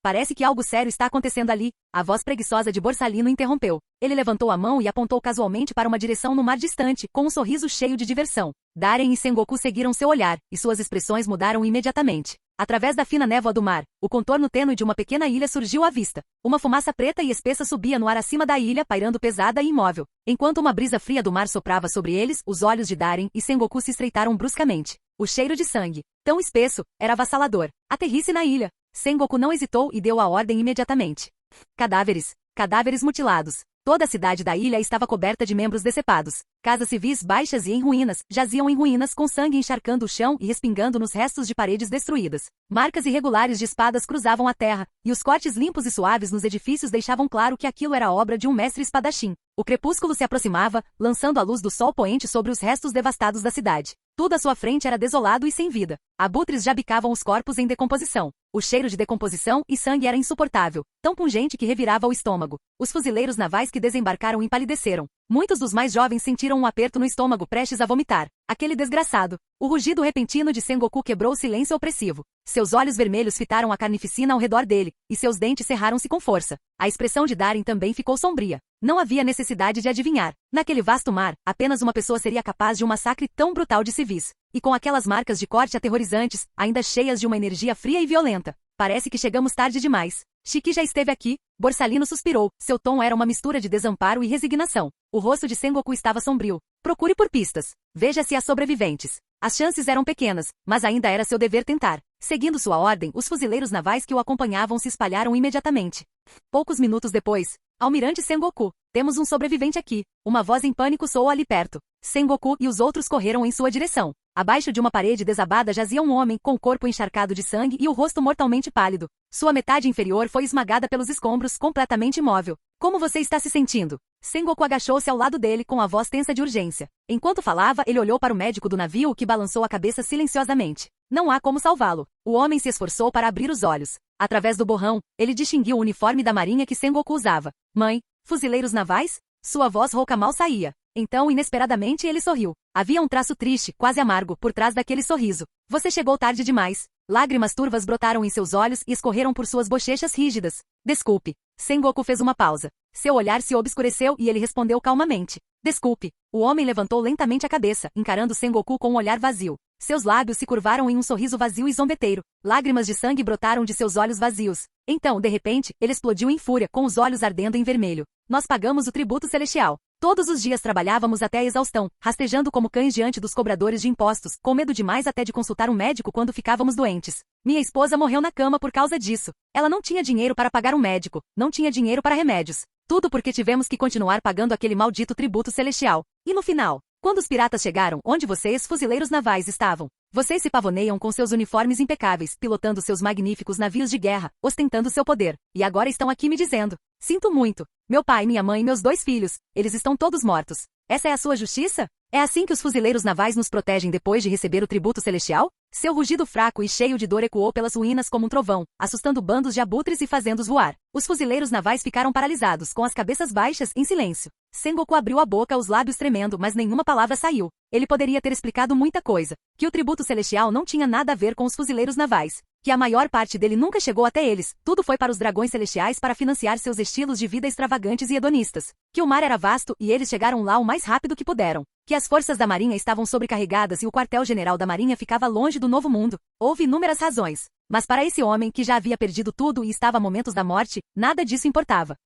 [SPEAKER 2] Parece que algo sério está acontecendo ali. A voz preguiçosa de Borsalino interrompeu. Ele levantou a mão e apontou casualmente para uma direção no mar distante, com um sorriso cheio de diversão. Darren e Sengoku seguiram seu olhar, e suas expressões mudaram imediatamente. Através da fina névoa do mar, o contorno tênue de uma pequena ilha surgiu à vista. Uma fumaça preta e espessa subia no ar acima da ilha, pairando pesada e imóvel. Enquanto uma brisa fria do mar soprava sobre eles, os olhos de Darren e Sengoku se estreitaram bruscamente. O cheiro de sangue, tão espesso, era avassalador. Aterrisse na ilha. Sengoku não hesitou e deu a ordem imediatamente. Cadáveres mutilados. Toda a cidade da ilha estava coberta de membros decepados. Casas civis baixas e em ruínas, jaziam em ruínas com sangue encharcando o chão e respingando nos restos de paredes destruídas. Marcas irregulares de espadas cruzavam a terra, e os cortes limpos e suaves nos edifícios deixavam claro que aquilo era obra de um mestre espadachim. O crepúsculo se aproximava, lançando a luz do sol poente sobre os restos devastados da cidade. Tudo à sua frente era desolado e sem vida. Abutres já bicavam os corpos em decomposição. O cheiro de decomposição e sangue era insuportável, tão pungente que revirava o estômago. Os fuzileiros navais que desembarcaram empalideceram. Muitos dos mais jovens sentiram um aperto no estômago prestes a vomitar. Aquele desgraçado. O rugido repentino de Sengoku quebrou o silêncio opressivo. Seus olhos vermelhos fitaram a carnificina ao redor dele, e seus dentes cerraram-se com força. A expressão de Darren também ficou sombria. Não havia necessidade de adivinhar. Naquele vasto mar, apenas uma pessoa seria capaz de um massacre tão brutal de civis. E com aquelas marcas de corte aterrorizantes, ainda cheias de uma energia fria e violenta. Parece que chegamos tarde demais. Shiki já esteve aqui. Borsalino suspirou. Seu tom era uma mistura de desamparo e resignação. O rosto de Sengoku estava sombrio. Procure por pistas. Veja se há sobreviventes. As chances eram pequenas, mas ainda era seu dever tentar. Seguindo sua ordem, os fuzileiros navais que o acompanhavam se espalharam imediatamente. Poucos minutos depois, Almirante Sengoku, temos um sobrevivente aqui. Uma voz em pânico soou ali perto. Sengoku e os outros correram em sua direção. Abaixo de uma parede desabada jazia um homem com o corpo encharcado de sangue e o rosto mortalmente pálido. Sua metade inferior foi esmagada pelos escombros, completamente imóvel. Como você está se sentindo? Sengoku agachou-se ao lado dele com a voz tensa de urgência. Enquanto falava, ele olhou para o médico do navio que balançou a cabeça silenciosamente. Não há como salvá-lo. O homem se esforçou para abrir os olhos. Através do borrão, ele distinguiu o uniforme da marinha que Sengoku usava. Mãe, fuzileiros navais? Sua voz rouca mal saía. Então, inesperadamente, ele sorriu. Havia um traço triste, quase amargo, por trás daquele sorriso. Você chegou tarde demais. Lágrimas turvas brotaram em seus olhos e escorreram por suas bochechas rígidas. Desculpe. Sengoku fez uma pausa. Seu olhar se obscureceu e ele respondeu calmamente. Desculpe. O homem levantou lentamente a cabeça, encarando Sengoku com um olhar vazio. Seus lábios se curvaram em um sorriso vazio e zombeteiro. Lágrimas de sangue brotaram de seus olhos vazios. Então, de repente, ele explodiu em fúria, com os olhos ardendo em vermelho. Nós pagamos o tributo celestial. Todos os dias trabalhávamos até a exaustão, rastejando como cães diante dos cobradores de impostos, com medo demais até de consultar um médico quando ficávamos doentes. Minha esposa morreu na cama por causa disso. Ela não tinha dinheiro para pagar um médico, não tinha dinheiro para remédios. Tudo porque tivemos que continuar pagando aquele maldito tributo celestial. E no final, quando os piratas chegaram, onde vocês, fuzileiros navais, estavam? Vocês se pavoneiam com seus uniformes impecáveis, pilotando seus magníficos navios de guerra, ostentando seu poder. E agora estão aqui me dizendo: sinto muito. Meu pai, minha mãe e meus 2 filhos, eles estão todos mortos. Essa é a sua justiça? É assim que os fuzileiros navais nos protegem depois de receber o tributo celestial? Seu rugido fraco e cheio de dor ecoou pelas ruínas como um trovão, assustando bandos de abutres e fazendo-os voar. Os fuzileiros navais ficaram paralisados, com as cabeças baixas, em silêncio. Sengoku abriu a boca, os lábios tremendo, mas nenhuma palavra saiu. Ele poderia ter explicado muita coisa. Que o tributo celestial não tinha nada a ver com os fuzileiros navais. Que a maior parte dele nunca chegou até eles. Tudo foi para os dragões celestiais para financiar seus estilos de vida extravagantes e hedonistas. Que o mar era vasto e eles chegaram lá o mais rápido que puderam. Que as forças da marinha estavam sobrecarregadas e o quartel-general da marinha ficava longe do novo mundo. Houve inúmeras razões. Mas para esse homem, que já havia perdido tudo e estava a momentos da morte, nada disso importava.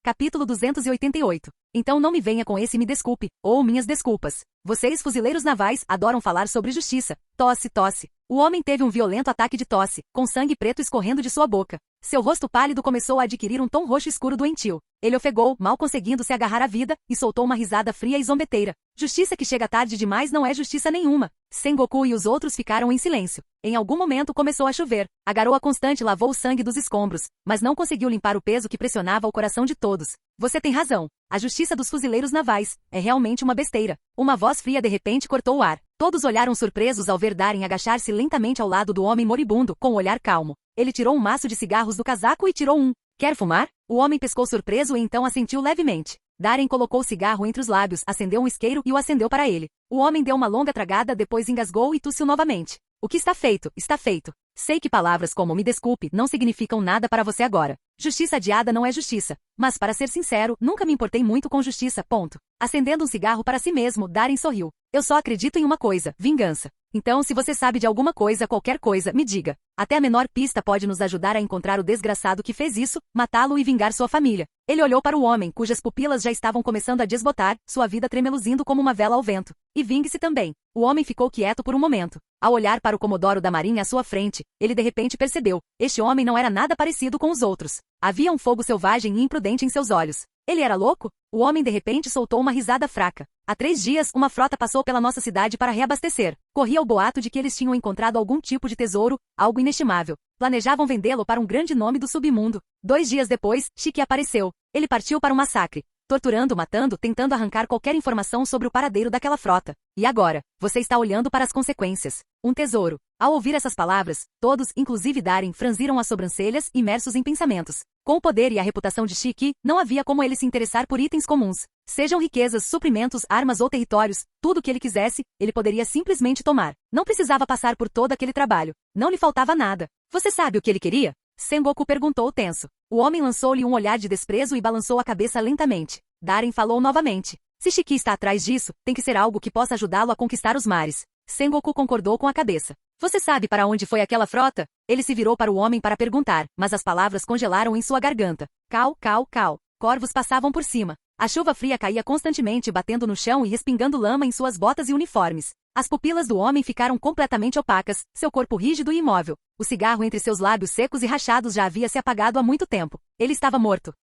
[SPEAKER 2] Capítulo 288. Então não me venha com esse me desculpe, ou minhas desculpas. Vocês, fuzileiros navais, adoram falar sobre justiça. Tosse, tosse. O homem teve um violento ataque de tosse, com sangue preto escorrendo de sua boca. Seu rosto pálido começou a adquirir um tom roxo escuro doentio. Ele ofegou, mal conseguindo se agarrar à vida, e soltou uma risada fria e zombeteira. Justiça que chega tarde demais não é justiça nenhuma. Sengoku e os outros ficaram em silêncio. Em algum momento começou a chover. A garoa constante lavou o sangue dos escombros, mas não conseguiu limpar o peso que pressionava o coração de todos. Você tem razão. A justiça dos fuzileiros navais é realmente uma besteira. Uma voz fria de repente cortou o ar. Todos olharam surpresos ao ver Darren agachar-se lentamente ao lado do homem moribundo, com o olhar calmo. Ele tirou um maço de cigarros do casaco e tirou um. Quer fumar? O homem pescou surpreso e então assentiu levemente. Darren colocou o cigarro entre os lábios, acendeu um isqueiro e o acendeu para ele. O homem deu uma longa tragada, depois engasgou e tossiu novamente. O que está feito, está feito. Sei que palavras como me desculpe não significam nada para você agora. Justiça adiada não é justiça. Mas para ser sincero, nunca me importei muito com justiça, ponto. Acendendo um cigarro para si mesmo, Darren sorriu. Eu só acredito em uma coisa, vingança. Então, se você sabe de alguma coisa, qualquer coisa, me diga. Até a menor pista pode nos ajudar a encontrar o desgraçado que fez isso, matá-lo e vingar sua família. Ele olhou para o homem, cujas pupilas já estavam começando a desbotar, sua vida tremeluzindo como uma vela ao vento. E vingue-se também. O homem ficou quieto por um momento. Ao olhar para o comodoro da marinha à sua frente, ele de repente percebeu. Este homem não era nada parecido com os outros. Havia um fogo selvagem e imprudente em seus olhos. Ele era louco? O homem de repente soltou uma risada fraca. Há 3 dias, uma frota passou pela nossa cidade para reabastecer. Corria o boato de que eles tinham encontrado algum tipo de tesouro, algo inestimável. Planejavam vendê-lo para um grande nome do submundo. 2 dias depois, Shiki apareceu. Ele partiu para um massacre. Torturando, matando, tentando arrancar qualquer informação sobre o paradeiro daquela frota. E agora, você está olhando para as consequências. Um tesouro. Ao ouvir essas palavras, todos, inclusive Darren, franziram as sobrancelhas, imersos em pensamentos. Com o poder e a reputação de Shiki, não havia como ele se interessar por itens comuns. Sejam riquezas, suprimentos, armas ou territórios, tudo o que ele quisesse, ele poderia simplesmente tomar. Não precisava passar por todo aquele trabalho. Não lhe faltava nada. Você sabe o que ele queria? Sengoku perguntou tenso. O homem lançou-lhe um olhar de desprezo e balançou a cabeça lentamente. Darren falou novamente. Se Shiki está atrás disso, tem que ser algo que possa ajudá-lo a conquistar os mares. Sengoku concordou com a cabeça. Você sabe para onde foi aquela frota? Ele se virou para o homem para perguntar, mas as palavras congelaram em sua garganta. Cal, cal, cal. Corvos passavam por cima. A chuva fria caía constantemente, batendo no chão e respingando lama em suas botas e uniformes. As pupilas do homem ficaram completamente opacas, seu corpo rígido e imóvel. O cigarro entre seus lábios secos e rachados já havia se apagado há muito tempo. Ele estava morto.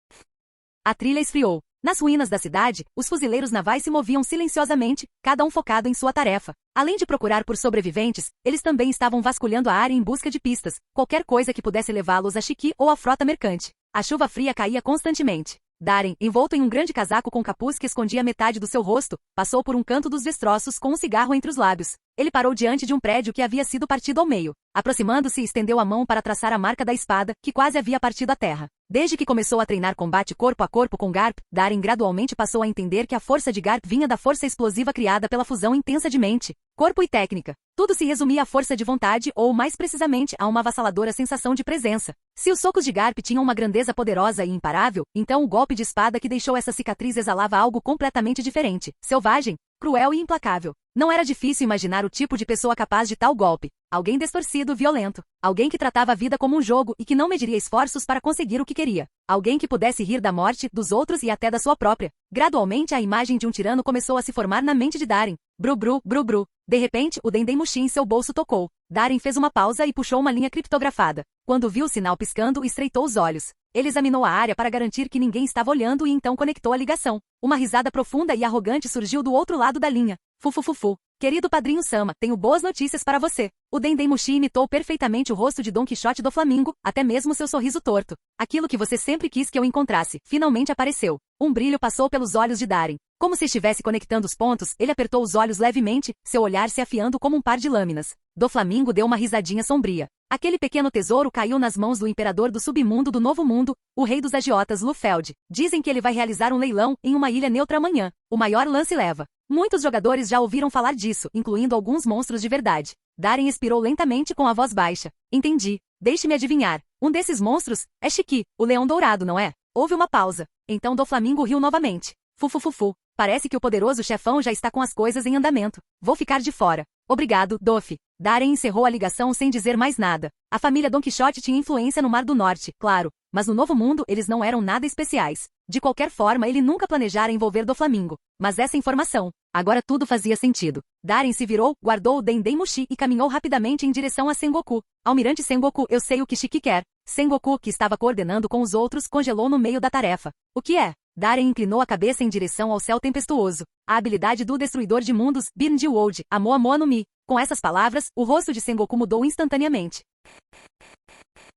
[SPEAKER 2] A trilha esfriou. Nas ruínas da cidade, os fuzileiros navais se moviam silenciosamente, cada um focado em sua tarefa. Além de procurar por sobreviventes, eles também estavam vasculhando a área em busca de pistas, qualquer coisa que pudesse levá-los a Shiki ou à frota mercante. A chuva fria caía constantemente. Darren, envolto em um grande casaco com capuz que escondia metade do seu rosto, passou por um canto dos destroços com um cigarro entre os lábios. Ele parou diante de um prédio que havia sido partido ao meio. Aproximando-se, estendeu a mão para traçar a marca da espada, que quase havia partido a terra. Desde que começou a treinar combate corpo a corpo com Garp, Darren gradualmente passou a entender que a força de Garp vinha da força explosiva criada pela fusão intensa de mente, corpo e técnica. Tudo se resumia à força de vontade ou, mais precisamente, a uma avassaladora sensação de presença. Se os socos de Garp tinham uma grandeza poderosa e imparável, então o golpe de espada que deixou essa cicatriz exalava algo completamente diferente, selvagem, cruel e implacável. Não era difícil imaginar o tipo de pessoa capaz de tal golpe. Alguém distorcido, violento. Alguém que tratava a vida como um jogo e que não mediria esforços para conseguir o que queria. Alguém que pudesse rir da morte, dos outros e até da sua própria. Gradualmente a imagem de um tirano começou a se formar na mente de Darren. Bru bru, bru bru. De repente, o Dendemushi em seu bolso tocou. Darren fez uma pausa e puxou uma linha criptografada. Quando viu o sinal piscando, estreitou os olhos. Ele examinou a área para garantir que ninguém estava olhando e então conectou a ligação. Uma risada profunda e arrogante surgiu do outro lado da linha. Fufufufu. Querido padrinho Sama, tenho boas notícias para você. O Dendemushi imitou perfeitamente o rosto de Don Quixote do Flamingo, até mesmo seu sorriso torto. Aquilo que você sempre quis que eu encontrasse, finalmente apareceu. Um brilho passou pelos olhos de Darren. Como se estivesse conectando os pontos, ele apertou os olhos levemente, seu olhar se afiando como um par de lâminas. Do Flamingo deu uma risadinha sombria. Aquele pequeno tesouro caiu nas mãos do imperador do submundo do Novo Mundo, o rei dos agiotas Lufeld. Dizem que ele vai realizar um leilão em uma ilha neutra amanhã. O maior lance leva. Muitos jogadores já ouviram falar disso, incluindo alguns monstros de verdade. Darren expirou lentamente com a voz baixa. Entendi. Deixe-me adivinhar. Um desses monstros é Shiki, o leão dourado, não é? Houve uma pausa. Então do Flamingo riu novamente. Fufufufu. Parece que o poderoso chefão já está com as coisas em andamento. Vou ficar de fora. Obrigado, Doff. Darren encerrou a ligação sem dizer mais nada. A família Don Quixote tinha influência no Mar do Norte, claro, mas no Novo Mundo eles não eram nada especiais. De qualquer forma, ele nunca planejara envolver do Flamingo. Mas essa informação, agora tudo fazia sentido. Darren se virou, guardou o Dendemushi e caminhou rapidamente em direção a Sengoku. Almirante Sengoku, eu sei o que Shiki quer. Sengoku, que estava coordenando com os outros, congelou no meio da tarefa. O que é? Darren inclinou a cabeça em direção ao céu tempestuoso. A habilidade do Destruidor de Mundos, Burn the World, Amo Amo no Mi. Com essas palavras, o rosto de Sengoku mudou instantaneamente.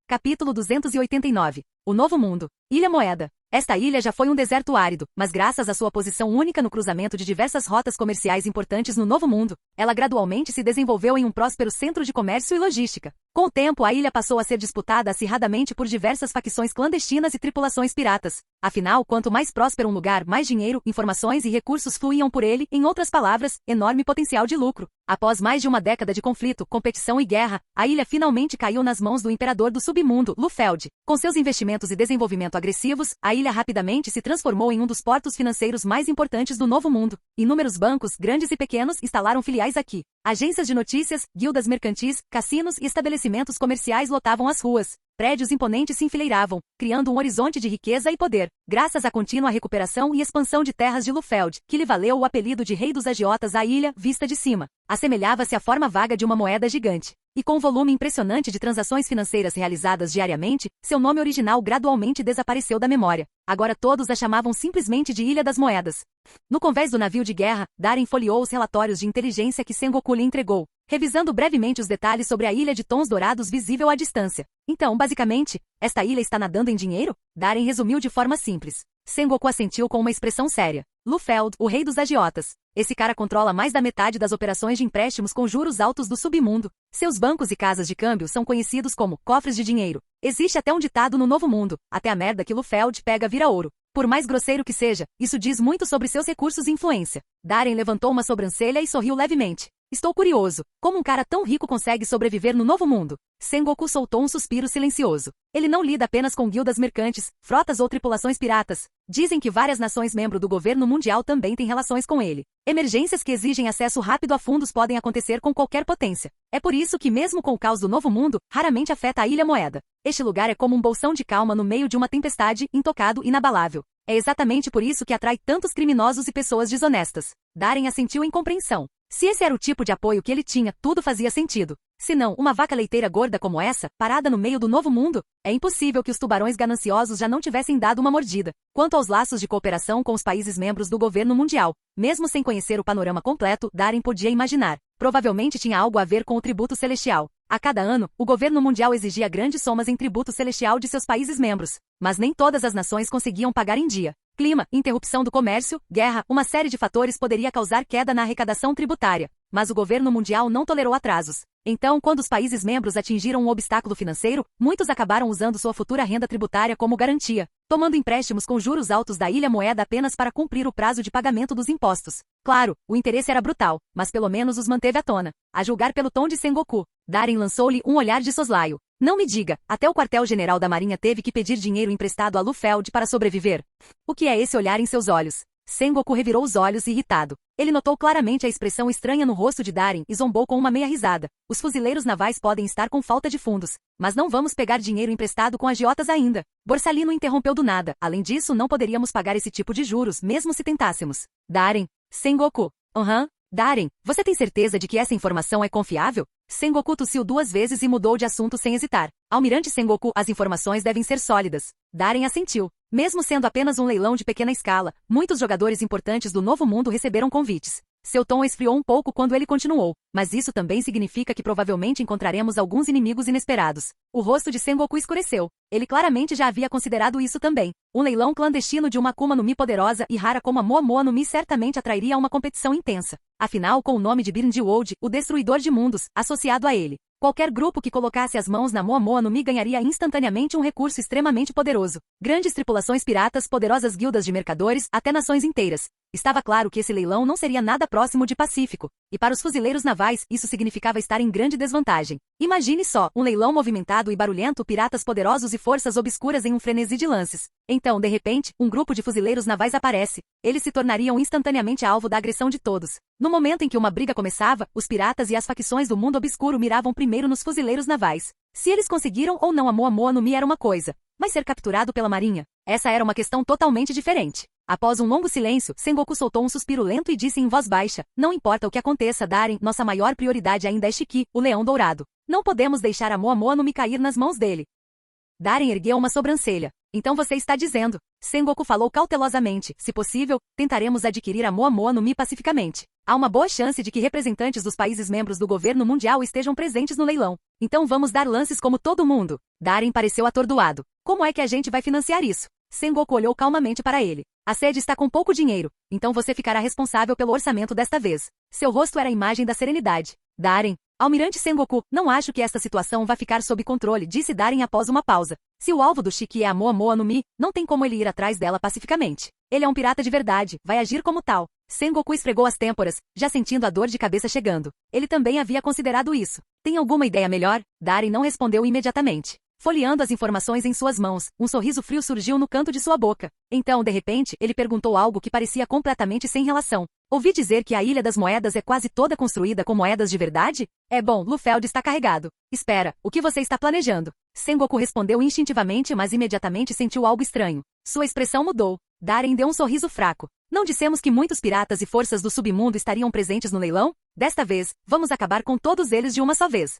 [SPEAKER 2] Capítulo 289. O Novo Mundo. Ilha Moeda. Esta ilha já foi um deserto árido, mas graças à sua posição única no cruzamento de diversas rotas comerciais importantes no Novo Mundo, ela gradualmente se desenvolveu em um próspero centro de comércio e logística. Com o tempo, a ilha passou a ser disputada acirradamente por diversas facções clandestinas e tripulações piratas. Afinal, quanto mais próspero um lugar, mais dinheiro, informações e recursos fluíam por ele, em outras palavras, enorme potencial de lucro. Após mais de uma década de conflito, competição e guerra, a ilha finalmente caiu nas mãos do imperador do submundo, Lufeld. Com seus investimentos e desenvolvimento agressivos, a ilha rapidamente se transformou em um dos portos financeiros mais importantes do Novo Mundo. Inúmeros bancos, grandes e pequenos, instalaram filiais aqui. Agências de notícias, guildas mercantis, cassinos e estabelecimentos comerciais lotavam as ruas. Prédios imponentes se enfileiravam, criando um horizonte de riqueza e poder, graças à contínua recuperação e expansão de terras de Lufeld, que lhe valeu o apelido de Rei dos Agiotas à ilha, vista de cima. Assemelhava-se à forma vaga de uma moeda gigante. E com o volume impressionante de transações financeiras realizadas diariamente, seu nome original gradualmente desapareceu da memória. Agora todos a chamavam simplesmente de Ilha das Moedas. No convés do navio de guerra, Darren folheou os relatórios de inteligência que Sengoku lhe entregou, revisando brevemente os detalhes sobre a ilha de tons dourados visível à distância. Então, basicamente, esta ilha está nadando em dinheiro? Darren resumiu de forma simples. Sengoku assentiu com uma expressão séria. Lufeld, o rei dos agiotas. Esse cara controla mais da metade das operações de empréstimos com juros altos do submundo. Seus bancos e casas de câmbio são conhecidos como cofres de dinheiro. Existe até um ditado no Novo Mundo, até a merda que Lufeld pega vira ouro. Por mais grosseiro que seja, isso diz muito sobre seus recursos e influência. Darren levantou uma sobrancelha e sorriu levemente. Estou curioso. Como um cara tão rico consegue sobreviver no Novo Mundo? Sengoku soltou um suspiro silencioso. Ele não lida apenas com guildas mercantes, frotas ou tripulações piratas. Dizem que várias nações membro do governo mundial também têm relações com ele. Emergências que exigem acesso rápido a fundos podem acontecer com qualquer potência. É por isso que mesmo com o caos do Novo Mundo, raramente afeta a Ilha Moeda. Este lugar é como um bolsão de calma no meio de uma tempestade, intocado, inabalável. É exatamente por isso que atrai tantos criminosos e pessoas desonestas. Darren assentiu em compreensão. Se esse era o tipo de apoio que ele tinha, tudo fazia sentido. Se não, uma vaca leiteira gorda como essa, parada no meio do Novo Mundo, é impossível que os tubarões gananciosos já não tivessem dado uma mordida. Quanto aos laços de cooperação com os países membros do governo mundial, mesmo sem conhecer o panorama completo, Darren podia imaginar. Provavelmente tinha algo a ver com o tributo celestial. A cada ano, o governo mundial exigia grandes somas em tributo celestial de seus países membros, mas nem todas as nações conseguiam pagar em dia. Clima, interrupção do comércio, guerra, uma série de fatores poderia causar queda na arrecadação tributária. Mas o governo mundial não tolerou atrasos. Então, quando os países membros atingiram um obstáculo financeiro, muitos acabaram usando sua futura renda tributária como garantia, tomando empréstimos com juros altos da Ilha Moeda apenas para cumprir o prazo de pagamento dos impostos. Claro, o interesse era brutal, mas pelo menos os manteve à tona. A julgar pelo tom de Sengoku, Darren lançou-lhe um olhar de soslaio. Não me diga, até o quartel-general da Marinha teve que pedir dinheiro emprestado a Lufeld para sobreviver. O que é esse olhar em seus olhos? Sengoku revirou os olhos irritado. Ele notou claramente a expressão estranha no rosto de Darem e zombou com uma meia risada. Os fuzileiros navais podem estar com falta de fundos, mas não vamos pegar dinheiro emprestado com agiotas ainda. Borsalino interrompeu do nada. Além disso, não poderíamos pagar esse tipo de juros, mesmo se tentássemos. Darem. Sengoku. Darem, você tem certeza de que essa informação é confiável? Sengoku tossiu 2 vezes e mudou de assunto sem hesitar. Almirante Sengoku, as informações devem ser sólidas. Darem assentiu. Mesmo sendo apenas um leilão de pequena escala, muitos jogadores importantes do Novo Mundo receberam convites. Seu tom esfriou um pouco quando ele continuou, mas isso também significa que provavelmente encontraremos alguns inimigos inesperados. O rosto de Sengoku escureceu. Ele claramente já havia considerado isso também. Um leilão clandestino de uma Akuma no Mi poderosa e rara como a Momo no Mi certamente atrairia uma competição intensa. Afinal, com o nome de Birndiwold, o Destruidor de Mundos, associado a ele. Qualquer grupo que colocasse as mãos na Momo no Mi ganharia instantaneamente um recurso extremamente poderoso. Grandes tripulações piratas, poderosas guildas de mercadores, até nações inteiras. Estava claro que esse leilão não seria nada próximo de pacífico, e para os fuzileiros navais isso significava estar em grande desvantagem. Imagine só, um leilão movimentado e barulhento, piratas poderosos e forças obscuras em um frenesi de lances. Então, de repente, um grupo de fuzileiros navais aparece. Eles se tornariam instantaneamente alvo da agressão de todos. No momento em que uma briga começava, os piratas e as facções do mundo obscuro miravam primeiro nos fuzileiros navais. Se eles conseguiram ou não a Momo no Mi era uma coisa, mas ser capturado pela marinha, essa era uma questão totalmente diferente. Após um longo silêncio, Sengoku soltou um suspiro lento e disse em voz baixa, não importa o que aconteça, Darem, nossa maior prioridade ainda é Shiki, o leão dourado. Não podemos deixar a Momo no Mi cair nas mãos dele. Darem ergueu uma sobrancelha. Então você está dizendo. Sengoku falou cautelosamente, se possível, tentaremos adquirir a Momo no Mi pacificamente. Há uma boa chance de que representantes dos países membros do governo mundial estejam presentes no leilão. Então vamos dar lances como todo mundo. Darem pareceu atordoado. Como é que a gente vai financiar isso? Sengoku olhou calmamente para ele. A sede está com pouco dinheiro, então você ficará responsável pelo orçamento desta vez. Seu rosto era a imagem da serenidade. Darem. Almirante Sengoku, não acho que esta situação vá ficar sob controle, disse Darem após uma pausa. Se o alvo do Shiki é a Momo no Mi, não tem como ele ir atrás dela pacificamente. Ele é um pirata de verdade, vai agir como tal. Sengoku esfregou as têmporas, já sentindo a dor de cabeça chegando. Ele também havia considerado isso. Tem alguma ideia melhor? Darem não respondeu imediatamente. Folheando as informações em suas mãos, um sorriso frio surgiu no canto de sua boca. Então, de repente, ele perguntou algo que parecia completamente sem relação. Ouvi dizer que a Ilha das Moedas é quase toda construída com moedas de verdade? É bom, Lufeld está carregado. Espera, o que você está planejando? Sengoku respondeu instintivamente, mas imediatamente sentiu algo estranho. Sua expressão mudou. Darem deu um sorriso fraco. Não dissemos que muitos piratas e forças do submundo estariam presentes no leilão? Desta vez, vamos acabar com todos eles de uma só vez.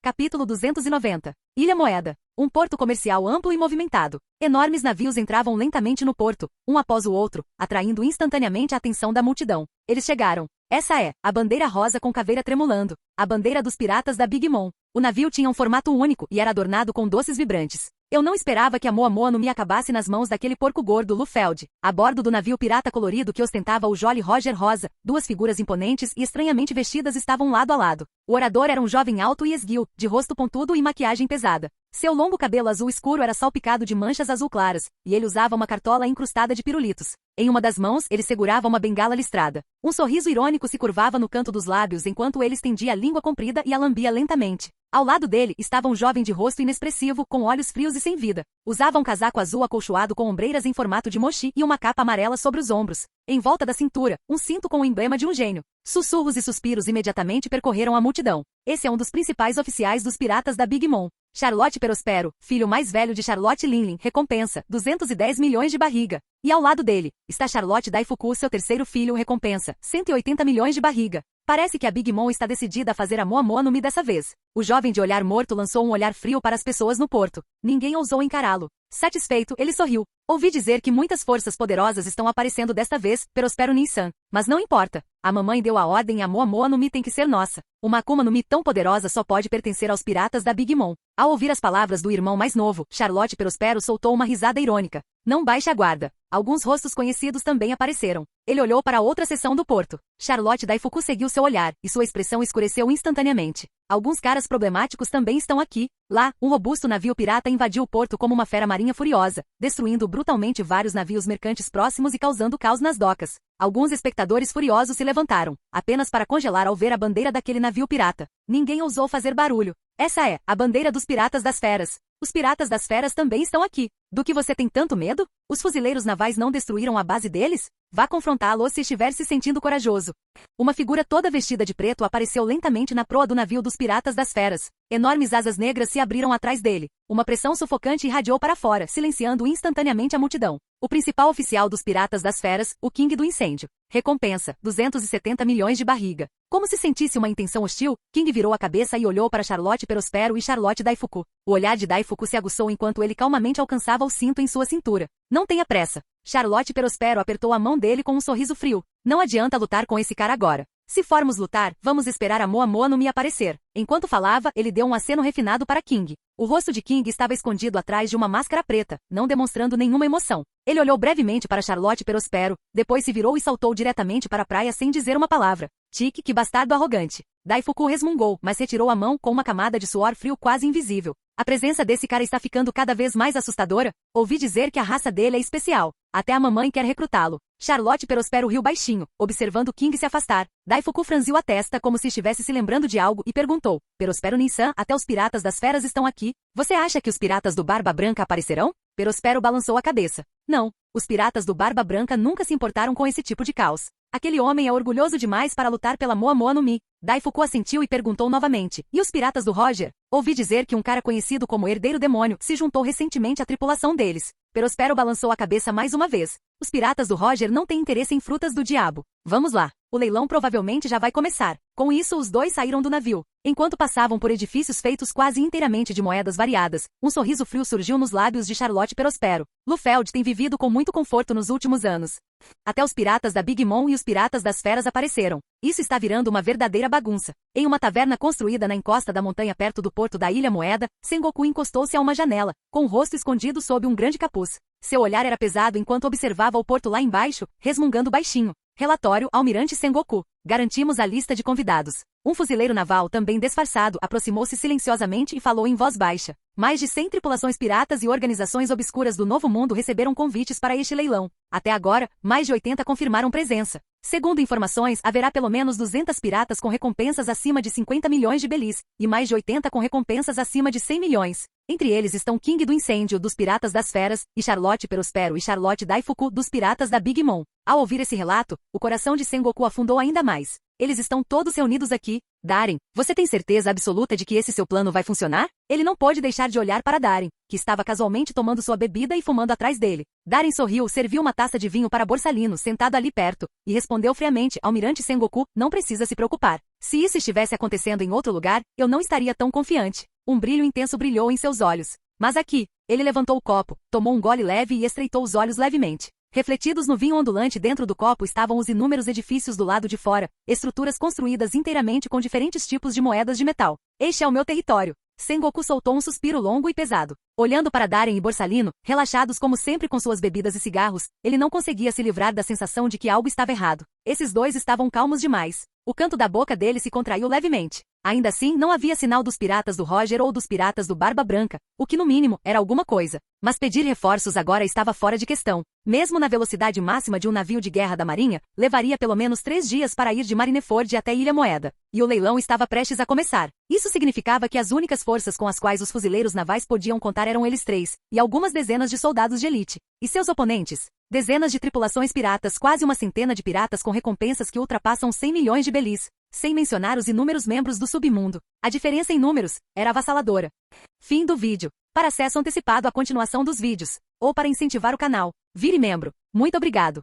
[SPEAKER 2] Capítulo 290. Ilha Moeda. Um porto comercial amplo e movimentado. Enormes navios entravam lentamente no porto, um após o outro, atraindo instantaneamente a atenção da multidão. Eles chegaram. Essa é, a bandeira rosa com caveira tremulando. A bandeira dos piratas da Big Mom. O navio tinha um formato único e era adornado com doces vibrantes. Eu não esperava que a Momo no Mi acabasse nas mãos daquele porco gordo Lufeld. A bordo do navio pirata colorido que ostentava o Jolly Roger rosa, 2 figuras imponentes e estranhamente vestidas estavam lado a lado. O orador era um jovem alto e esguio, de rosto pontudo e maquiagem pesada. Seu longo cabelo azul escuro era salpicado de manchas azul claras, e ele usava uma cartola incrustada de pirulitos. Em uma das mãos, ele segurava uma bengala listrada. Um sorriso irônico se curvava no canto dos lábios enquanto ele estendia a língua comprida e a lambia lentamente. Ao lado dele estava um jovem de rosto inexpressivo, com olhos frios e sem vida. Usava um casaco azul acolchoado com ombreiras em formato de mochi e uma capa amarela sobre os ombros. Em volta da cintura, um cinto com o emblema de um gênio. Sussurros e suspiros imediatamente percorreram a multidão. Esse é um dos principais oficiais dos piratas da Big Mom. Charlotte Perospero, filho mais velho de Charlotte Linlin, recompensa, 210 milhões de barriga. E ao lado dele, está Charlotte Daifuku, seu terceiro filho, recompensa, 180 milhões de barriga. Parece que a Big Mom está decidida a fazer a Momo no Mi dessa vez. O jovem de olhar morto lançou um olhar frio para as pessoas no porto. Ninguém ousou encará-lo. Satisfeito, ele sorriu. Ouvi dizer que muitas forças poderosas estão aparecendo desta vez, Perospero Nissan. Mas não importa. A mamãe deu a ordem e a Momo no Mi tem que ser nossa. Uma Akuma no Mi tão poderosa só pode pertencer aos piratas da Big Mom. Ao ouvir as palavras do irmão mais novo, Charlotte Perospero soltou uma risada irônica. Não baixe a guarda. Alguns rostos conhecidos também apareceram. Ele olhou para outra seção do porto. Charlotte Daifuku seguiu seu olhar, e sua expressão escureceu instantaneamente. Alguns caras problemáticos também estão aqui. Lá, um robusto navio pirata invadiu o porto como uma fera marinha furiosa, destruindo brutalmente vários navios mercantes próximos e causando caos nas docas. Alguns espectadores furiosos se levantaram, apenas para congelar ao ver a bandeira daquele navio pirata. Ninguém ousou fazer barulho. Essa é a bandeira dos piratas das feras. Os piratas das feras também estão aqui. Do que você tem tanto medo? Os fuzileiros navais não destruíram a base deles? Vá confrontá-lo se estiver se sentindo corajoso. Uma figura toda vestida de preto apareceu lentamente na proa do navio dos Piratas das Feras. Enormes asas negras se abriram atrás dele. Uma pressão sufocante irradiou para fora, silenciando instantaneamente a multidão. O principal oficial dos Piratas das Feras, o King do Incêndio. Recompensa, 270 milhões de barriga. Como se sentisse uma intenção hostil, King virou a cabeça e olhou para Charlotte Perospero e Charlotte Daifuku. O olhar de Daifuku se aguçou enquanto ele calmamente alcançava o cinto em sua cintura. Não tenha pressa. Charlotte Perospero apertou a mão dele com um sorriso frio. Não adianta lutar com esse cara agora. Se formos lutar, vamos esperar a Moa Moa no Mi aparecer. Enquanto falava, ele deu um aceno refinado para King. O rosto de King estava escondido atrás de uma máscara preta, não demonstrando nenhuma emoção. Ele olhou brevemente para Charlotte Perospero, depois se virou e saltou diretamente para a praia sem dizer uma palavra. Tique, que bastardo arrogante. Daifuku resmungou, mas retirou a mão com uma camada de suor frio quase invisível. A presença desse cara está ficando cada vez mais assustadora. Ouvi dizer que a raça dele é especial. Até a mamãe quer recrutá-lo. Charlotte Perospero riu baixinho, observando King se afastar. Daifuku franziu a testa como se estivesse se lembrando de algo e perguntou. Perospero Nissan, até os Piratas das Feras estão aqui. Você acha que os Piratas do Barba Branca aparecerão? Perospero balançou a cabeça. Não, os Piratas do Barba Branca nunca se importaram com esse tipo de caos. Aquele homem é orgulhoso demais para lutar pela Moa Moa no Mi. Daifuku assentiu e perguntou novamente. E os Piratas do Roger? Ouvi dizer que um cara conhecido como Herdeiro Demônio se juntou recentemente à tripulação deles. Perospero balançou a cabeça mais uma vez. Os Piratas do Roger não têm interesse em frutas do diabo. Vamos lá. O leilão provavelmente já vai começar. Com isso, os dois saíram do navio. Enquanto passavam por edifícios feitos quase inteiramente de moedas variadas, um sorriso frio surgiu nos lábios de Charlotte Perospero. Lufeld tem vivido com muito conforto nos últimos anos. Até os piratas da Big Mom e os Piratas das Feras apareceram. Isso está virando uma verdadeira bagunça. Em uma taverna construída na encosta da montanha perto do porto da Ilha Moeda, Sengoku encostou-se a uma janela, com o rosto escondido sob um grande capuz. Seu olhar era pesado enquanto observava o porto lá embaixo, resmungando baixinho. Relatório, Almirante Sengoku. Garantimos a lista de convidados. Um fuzileiro naval, também disfarçado, aproximou-se silenciosamente e falou em voz baixa. Mais de 100 tripulações piratas e organizações obscuras do Novo Mundo receberam convites para este leilão. Até agora, mais de 80 confirmaram presença. Segundo informações, haverá pelo menos 200 piratas com recompensas acima de 50 milhões de belis, e mais de 80 com recompensas acima de 100 milhões. Entre eles estão King do Incêndio, dos Piratas das Feras, e Charlotte Perospero e Charlotte Daifuku, dos Piratas da Big Mom. Ao ouvir esse relato, o coração de Sengoku afundou ainda mais. Eles estão todos reunidos aqui. Darren, você tem certeza absoluta de que esse seu plano vai funcionar? Ele não pôde deixar de olhar para Darren, que estava casualmente tomando sua bebida e fumando atrás dele. Darren sorriu, serviu uma taça de vinho para Borsalino, sentado ali perto, e respondeu friamente, Almirante Sengoku, não precisa se preocupar. Se isso estivesse acontecendo em outro lugar, eu não estaria tão confiante. Um brilho intenso brilhou em seus olhos. Mas aqui, ele levantou o copo, tomou um gole leve e estreitou os olhos levemente. Refletidos no vinho ondulante dentro do copo estavam os inúmeros edifícios do lado de fora, estruturas construídas inteiramente com diferentes tipos de moedas de metal. Este é o meu território. Sengoku soltou um suspiro longo e pesado. Olhando para Darren e Borsalino, relaxados como sempre com suas bebidas e cigarros, ele não conseguia se livrar da sensação de que algo estava errado. Esses dois estavam calmos demais. O canto da boca dele se contraiu levemente. Ainda assim, não havia sinal dos piratas do Roger ou dos piratas do Barba Branca, o que no mínimo era alguma coisa. Mas pedir reforços agora estava fora de questão. Mesmo na velocidade máxima de um navio de guerra da Marinha, levaria pelo menos 3 dias para ir de Marineford até Ilha Moeda. E o leilão estava prestes a começar. Isso significava que as únicas forças com as quais os fuzileiros navais podiam contar eram eles três, e algumas dezenas de soldados de elite. E seus oponentes? Dezenas de tripulações piratas, quase uma centena de piratas com recompensas que ultrapassam 100 milhões de belis, sem mencionar os inúmeros membros do submundo. A diferença em números era avassaladora. Fim do vídeo. Para acesso antecipado à continuação dos vídeos, ou para incentivar o canal, vire membro. Muito obrigado.